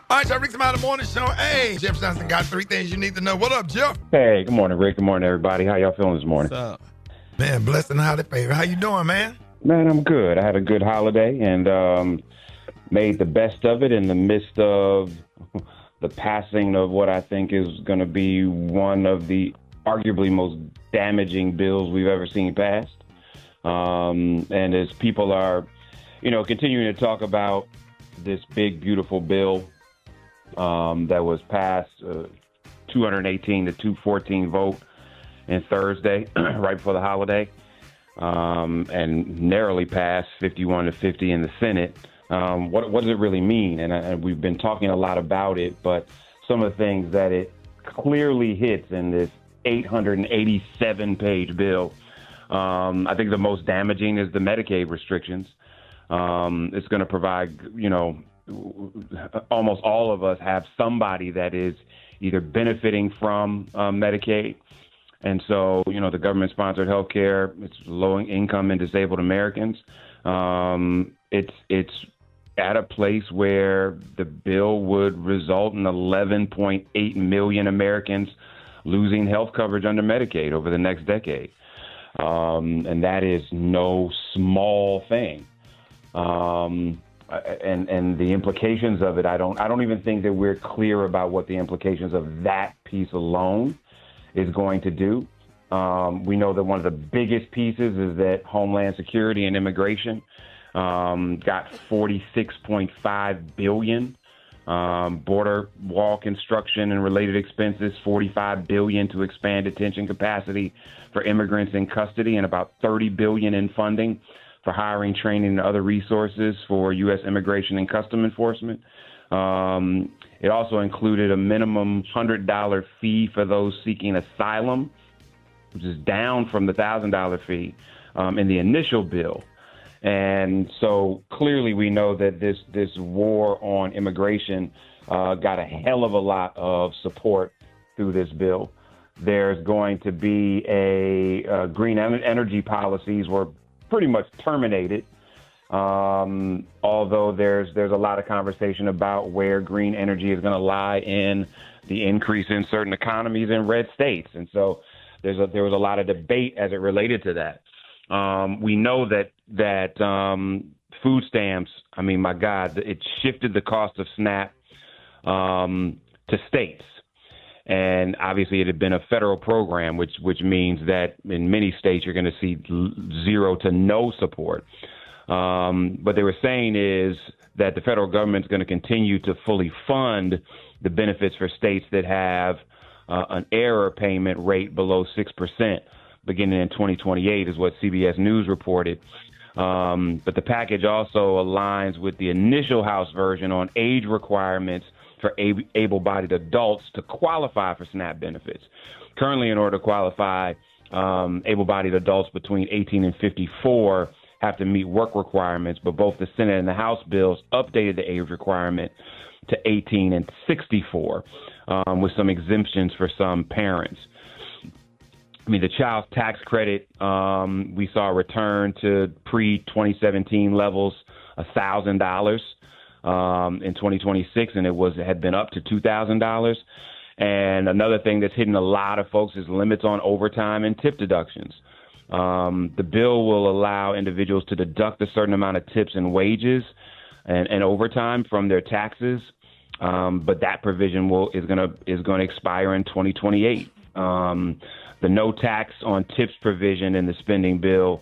All right, y'all, Rickey Smiley Morning Show. Hey, Jeff Johnson got 3 things you need to know. What up, Jeff? Hey, good morning, Rick. Good morning, everybody. How y'all feeling this morning? What's up? Man, blessed and highly favored. How you doing, man? Man, I'm good. I had a good holiday and made the best of it in the midst of the passing of what I think is going to be one of the arguably most damaging bills we've ever seen passed. And as people are, continuing to talk about this big, beautiful bill that was passed, 218 to 214 vote and Thursday, right before the holiday, and narrowly passed 51 to 50 in the Senate. What does it really mean? And we've been talking a lot about it, but some of the things that it clearly hits in this 887-page bill, I think the most damaging is the Medicaid restrictions. It's going to provide, almost all of us have somebody that is either benefiting from Medicaid. And so, the government-sponsored health care, it's low-income and disabled Americans. It's at a place where the bill would result in 11.8 million Americans losing health coverage under Medicaid over the next decade. And that is no small thing. And the implications of it, I don't even think that we're clear about what the implications of that piece alone is going to do. We know that one of the biggest pieces is that Homeland Security and Immigration got $46.5 billion. Border wall construction and related expenses, $45 billion to expand detention capacity for immigrants in custody, and about $30 billion in funding for hiring, training, and other resources for U.S. Immigration and Custom Enforcement. It also included a minimum $100 fee for those seeking asylum, which is down from the $1,000 fee in the initial bill. And so clearly we know that this war on immigration got a hell of a lot of support through this bill. There's going to be green energy policies were pretty much terminated, although there's a lot of conversation about where green energy is going to lie in the increase in certain economies in red states. And so there was a lot of debate as it related to that. We know that food stamps, I mean, my God, it shifted the cost of SNAP to states. And obviously it had been a federal program, which means that in many states you're going to see zero to no support. What they were saying is that the federal government is going to continue to fully fund the benefits for states that have an error payment rate below 6%, beginning in 2028 is what CBS News reported. But the package also aligns with the initial House version on age requirements for able-bodied adults to qualify for SNAP benefits. Currently, in order to qualify, able-bodied adults between 18 and 54 have to meet work requirements, but both the Senate and the House bills updated the age requirement to 18 and 64, with some exemptions for some parents. I mean, the child tax credit, we saw a return to pre-2017 levels, $1,000 in 2026, and it had been up to $2,000. And another thing that's hitting a lot of folks is limits on overtime and tip deductions. The bill will allow individuals to deduct a certain amount of tips and wages and overtime from their taxes, but that provision is going to expire in 2028. The no tax on tips provision in the spending bill,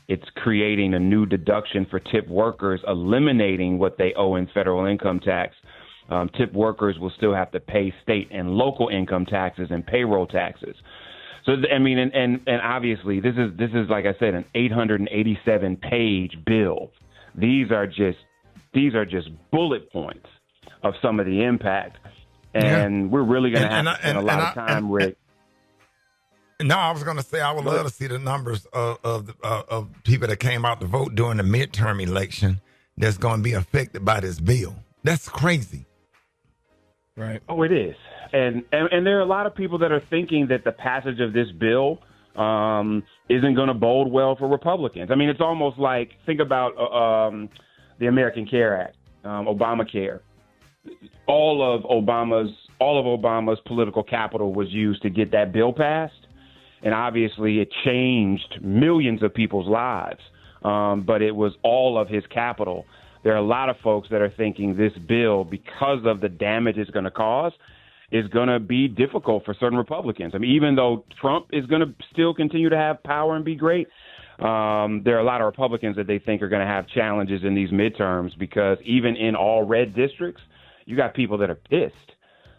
it's creating a new deduction for tip workers, eliminating what they owe in federal income tax. Tip workers will still have to pay state and local income taxes and payroll taxes. So, I mean, and obviously this is, like I said, an 887-page bill. These are just bullet points of some of the impact. And we're really going to have to spend a lot of time, Rick. No, I was going to say I would love to see the numbers of people that came out to vote during the midterm election that's going to be affected by this bill. That's crazy. Right. Oh, it is. And there are a lot of people that are thinking that the passage of this bill isn't going to bode well for Republicans. I mean, it's almost like, think about the American Care Act, Obamacare. All of Obama's political capital was used to get that bill passed. And obviously it changed millions of people's lives, but it was all of his capital. There are a lot of folks that are thinking this bill, because of the damage it's going to cause, is going to be difficult for certain Republicans. I mean, even though Trump is going to still continue to have power and be great, there are a lot of Republicans that they think are going to have challenges in these midterms, because even in all red districts, you got people that are pissed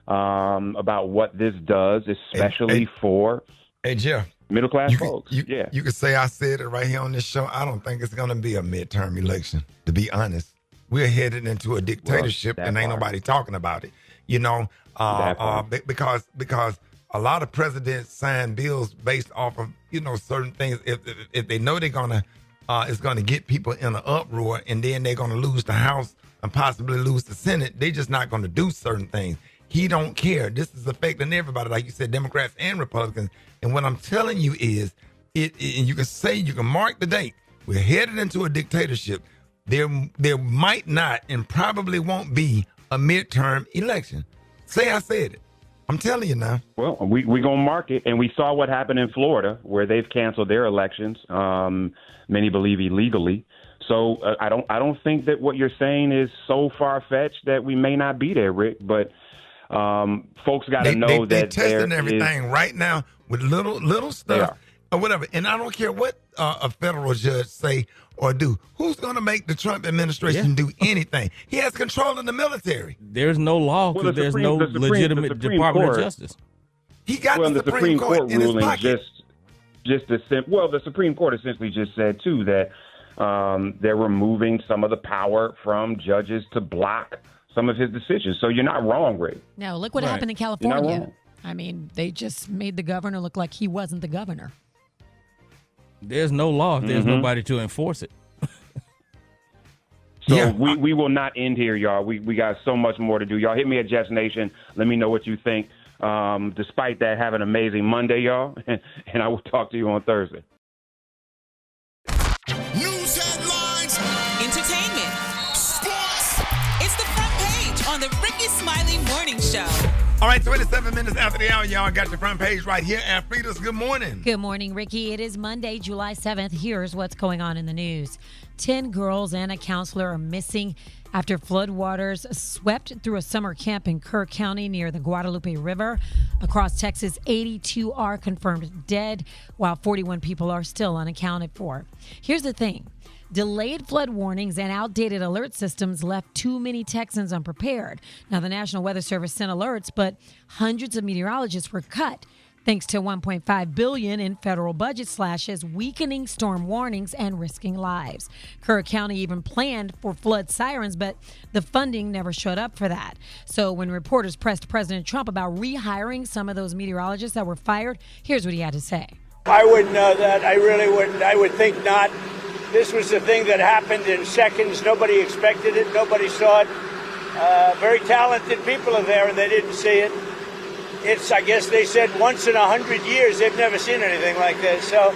about what this does, especially for... Hey, Jeff. Middle class folks. You could say I said it right here on this show. I don't think it's going to be a midterm election, to be honest. We're headed into a dictatorship, and ain't nobody talking about it. You know, because a lot of presidents sign bills based off of, certain things. If they know they're gonna, it's gonna get people in an uproar, and then they're gonna lose the House and possibly lose the Senate, they just not gonna do certain things. He don't care. This is affecting everybody, like you said, Democrats and Republicans. And what I'm telling you is, and you can mark the date. We're headed into a dictatorship. There might not and probably won't be a midterm election. Say I said it. I'm telling you now. Well, we're going to mark it. And we saw what happened in Florida, where they've canceled their elections, many believe illegally. So I don't think that what you're saying is so far-fetched that we may not be there, Rick. But folks got to know that they're testing everything right now with little stuff or whatever. And I don't care what a federal judge say or do. Who's going to make the Trump administration do anything? He has control of the military. There's no law because there's no legitimate Department of Justice. He got the Supreme Court in his pocket. The Supreme Court essentially just said too that they're removing some of the power from judges to block some of his decisions. So you're not wrong, Ray. No, look what happened in California. I mean, they just made the governor look like he wasn't the governor. There's no law. There's nobody to enforce it. So we will not end here, y'all. We got so much more to do. Y'all hit me at Jets Nation. Let me know what you think. Despite that, have an amazing Monday, y'all. And I will talk to you on Thursday. News headlines, entertainment, sports. It's the front page on the Rickey Smiley Morning Show. All right, 27 minutes after the hour, y'all got your front page right here. And Frida's, good morning. Good morning, Ricky. It is Monday, July 7th. Here's what's going on in the news. 10 girls and a counselor are missing after floodwaters swept through a summer camp in Kerr County near the Guadalupe River. Across Texas, 82 are confirmed dead, while 41 people are still unaccounted for. Here's the thing. Delayed flood warnings and outdated alert systems left too many Texans unprepared. Now, the National Weather Service sent alerts, but hundreds of meteorologists were cut thanks to $1.5 billion in federal budget slashes, weakening storm warnings and risking lives. Kerr County even planned for flood sirens, but the funding never showed up for that. So when reporters pressed President Trump about rehiring some of those meteorologists that were fired, here's what he had to say. I wouldn't know that. I really wouldn't. I would think not. This was the thing that happened in seconds. Nobody expected it. Nobody saw it. Very talented people are there, and they didn't see it. It's, I guess they said, once in 100 years. They've never seen anything like this. So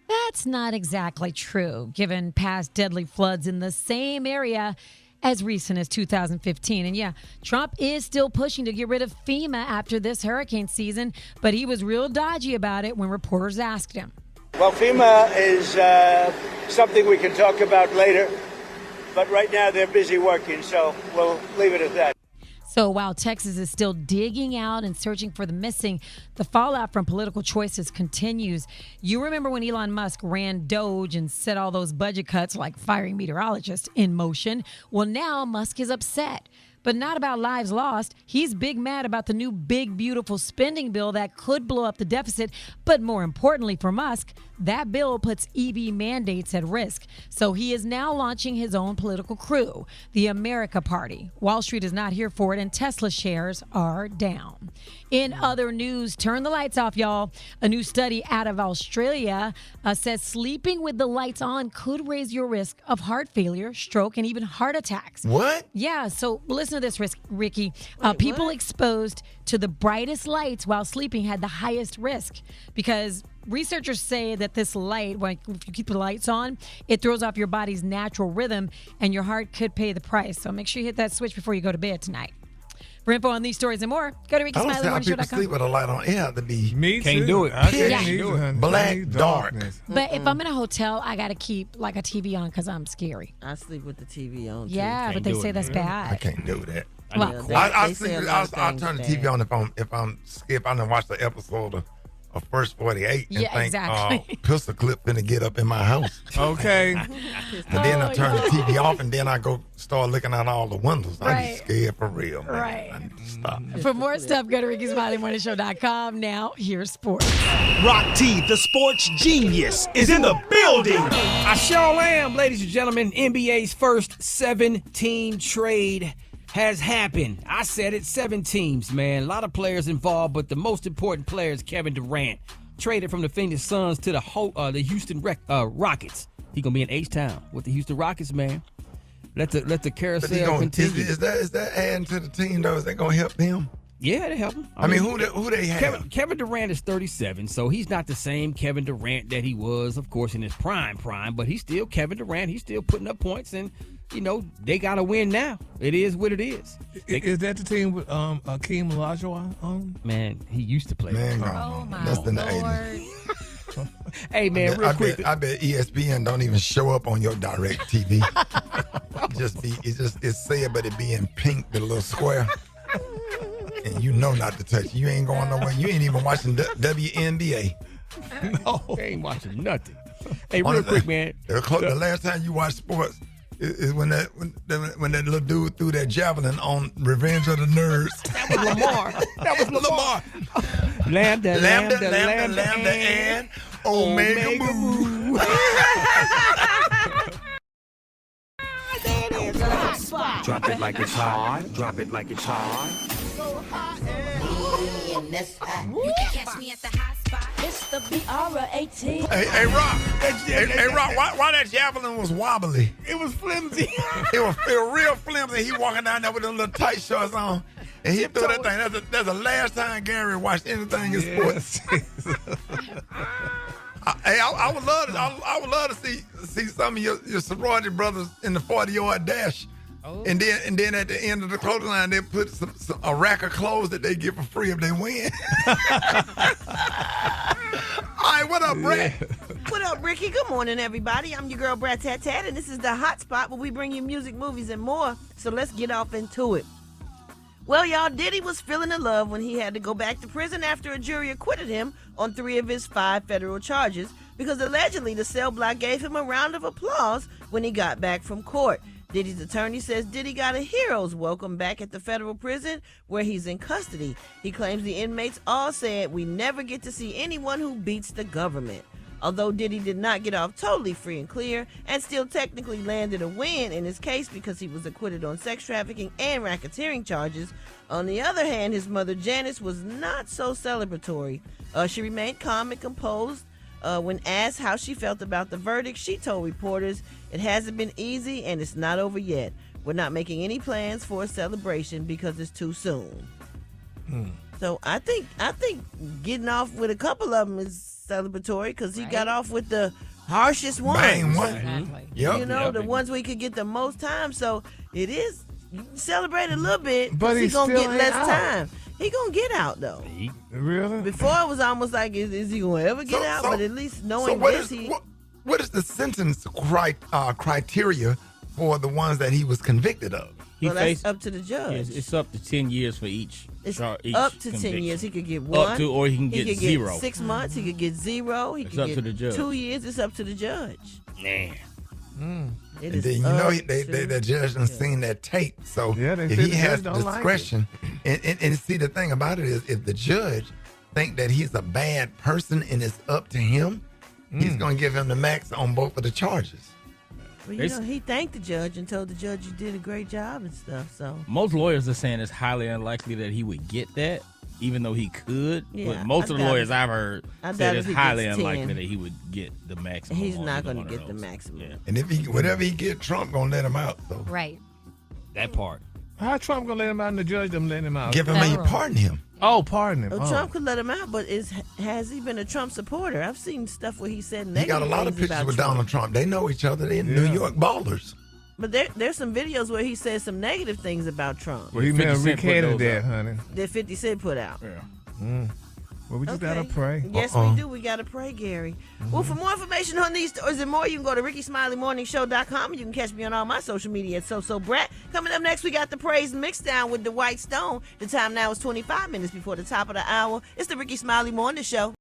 that's not exactly true, given past deadly floods in the same area as recent as 2015. And yeah, Trump is still pushing to get rid of FEMA after this hurricane season, but he was real dodgy about it when reporters asked him. Well, FEMA is something we can talk about later, but right now they're busy working, so we'll leave it at that. So while Texas is still digging out and searching for the missing, the fallout from political choices continues. You remember when Elon Musk ran Doge and set all those budget cuts like firing meteorologists in motion? Well, now Musk is upset. But not about lives lost. He's big mad about the new big, beautiful spending bill that could blow up the deficit. But more importantly for Musk, that bill puts EV mandates at risk. So he is now launching his own political crew, the America Party. Wall Street is not here for it, and Tesla shares are down. In other news, turn the lights off, y'all. A new study out of Australia says sleeping with the lights on could raise your risk of heart failure, stroke, and even heart attacks. What? Yeah, so listen to this, Ricky. People exposed to the brightest lights while sleeping had the highest risk because researchers say that this light, if you keep the lights on, it throws off your body's natural rhythm and your heart could pay the price. So make sure you hit that switch before you go to bed tonight. For info on these stories and more, go to RickeySmileyMorningShow.com. People sleep with a light on. It have to be. Me Can't too. do it. I can't do it. Black, dark. But if I'm in a hotel, I got to keep like a TV on because I'm scary. I sleep with the TV on, too. Yeah, but they say that's bad. I can't do that. Well, I turn the TV on if I'm skip. I done watch the episode of First 48 and think exactly. pistol clip finna get up in my house. Okay. And then I turn the TV off and then I go start looking out all the windows. I get scared for real, man. Right. I need to stop. For more stuff, go to RickeySmileyMorningShow.com. Now, here's sports. Rock T, the sports genius, is in the building. I sure am, ladies and gentlemen. NBA's first 7-team trade has happened. I said it, 7 teams, man. A lot of players involved, but the most important player is Kevin Durant. Traded from the Phoenix Suns to the Houston Rockets. He gonna be in H-Town with the Houston Rockets, man. Let the carousel continue. Is that adding to the team though? Is that gonna help them? Yeah, they help him. I mean, who they have? Kevin Durant is 37, so he's not the same Kevin Durant that he was, of course, in his prime, but he's still Kevin Durant. He's still putting up points, and, you know, they got to win now. It is what it is. Is that the team with Akeem Olajuwon on? Man, he used to play. Man, that's in the 80s. Hey, man, real quick. I bet ESPN don't even show up on your direct TV. It's said, but it be in pink, the little square. And you know not to touch. You ain't going nowhere. You ain't even watching WNBA. No, they ain't watching nothing. Hey, real quick, man. The last time you watched sports is when that little dude threw that javelin on Revenge of the Nerds. That was Lamar. That was Lamar. Lambda, and Omega Mu. Drop it like it's hot. Drop it like it's hot. You can catch me at the hot spot. It's the BR18. Hey, Rock. Hey, Rock, why that javelin was wobbly? It was flimsy. it was real flimsy. He walking down there with them little tight shorts on. And he threw that thing. That's the last time Gary watched anything in sports. I would love to see some of your sorority brothers in the 40-yard dash. Oh. And then at the end of the clothing line, they put a rack of clothes that they get for free if they win. All right, what up, Brat? What up, Ricky? Good morning, everybody. I'm your girl, Brat Tat Tat, and this is the Hot Spot where we bring you music, movies, and more. So let's get off into it. Well, y'all, Diddy was feeling the love when he had to go back to prison after a jury acquitted him on 3 of his 5 federal charges because allegedly the cell block gave him a round of applause when he got back from court. Diddy's attorney says Diddy got a hero's welcome back at the federal prison where he's in custody. He claims the inmates all said, "We never get to see anyone who beats the government." Although Diddy did not get off totally free and clear and still technically landed a win in his case because he was acquitted on sex trafficking and racketeering charges, on the other hand, his mother Janice was not so celebratory. She remained calm and composed. When asked how she felt about the verdict, she told reporters, "It hasn't been easy and it's not over yet. We're not making any plans for a celebration because it's too soon." So I think getting off with a couple of them is celebratory because he got off with the harshest ones. Bang one. Exactly. Yep. The ones where he could get the most time. So it is, you can celebrate a little bit, but he's going to get less out. time. He going to get out, though. Really? Before it was almost like, is he going to ever get out? But at least knowing what this, what is the sentence criteria for the ones that he was convicted of? That's up to the judge. It's up to 10 years for each. It's up to conviction. 10 years. He could get 1. Up to, or he can get 0. Get 6 months. He could get 0. He could up get to the judge. 2 years. It's up to the judge. Man. And then the judge done seen that tape, so if he has discretion, and see the thing about it is, if the judge think that he's a bad person and it's up to him, he's gonna give him the max on both of the charges. Well, he thanked the judge and told the judge you did a great job and stuff. So most lawyers are saying it's highly unlikely that he would get that, even though he could. Yeah, but most of the lawyers I've heard said it's highly unlikely that he would get the maximum. He's not going to get the maximum. Yeah. And if whatever he get, Trump gonna let him out. So right. That part. How Trump gonna let him out and the judge them letting him out? Give him a pardon him. Oh, pardon him. Well, Trump could let him out, but has he been a Trump supporter? I've seen stuff where he said negative He got a lot of things pictures about with Trump. Donald Trump. They know each other. They're New York ballers. But there's some videos where he says some negative things about Trump. Well, he may have recanted that, honey. That 50 Cent put out. Yeah. Well, we just gotta pray. Yes, we do. We gotta pray, Gary. Well, for more information on these stories and more, you can go to RickySmileyMorningShow.com. You can catch me on all my social media at So Brat. Coming up next, we got the Praise Mixdown with the White Stone. The time now is 25 minutes before the top of the hour. It's the Rickey Smiley Morning Show.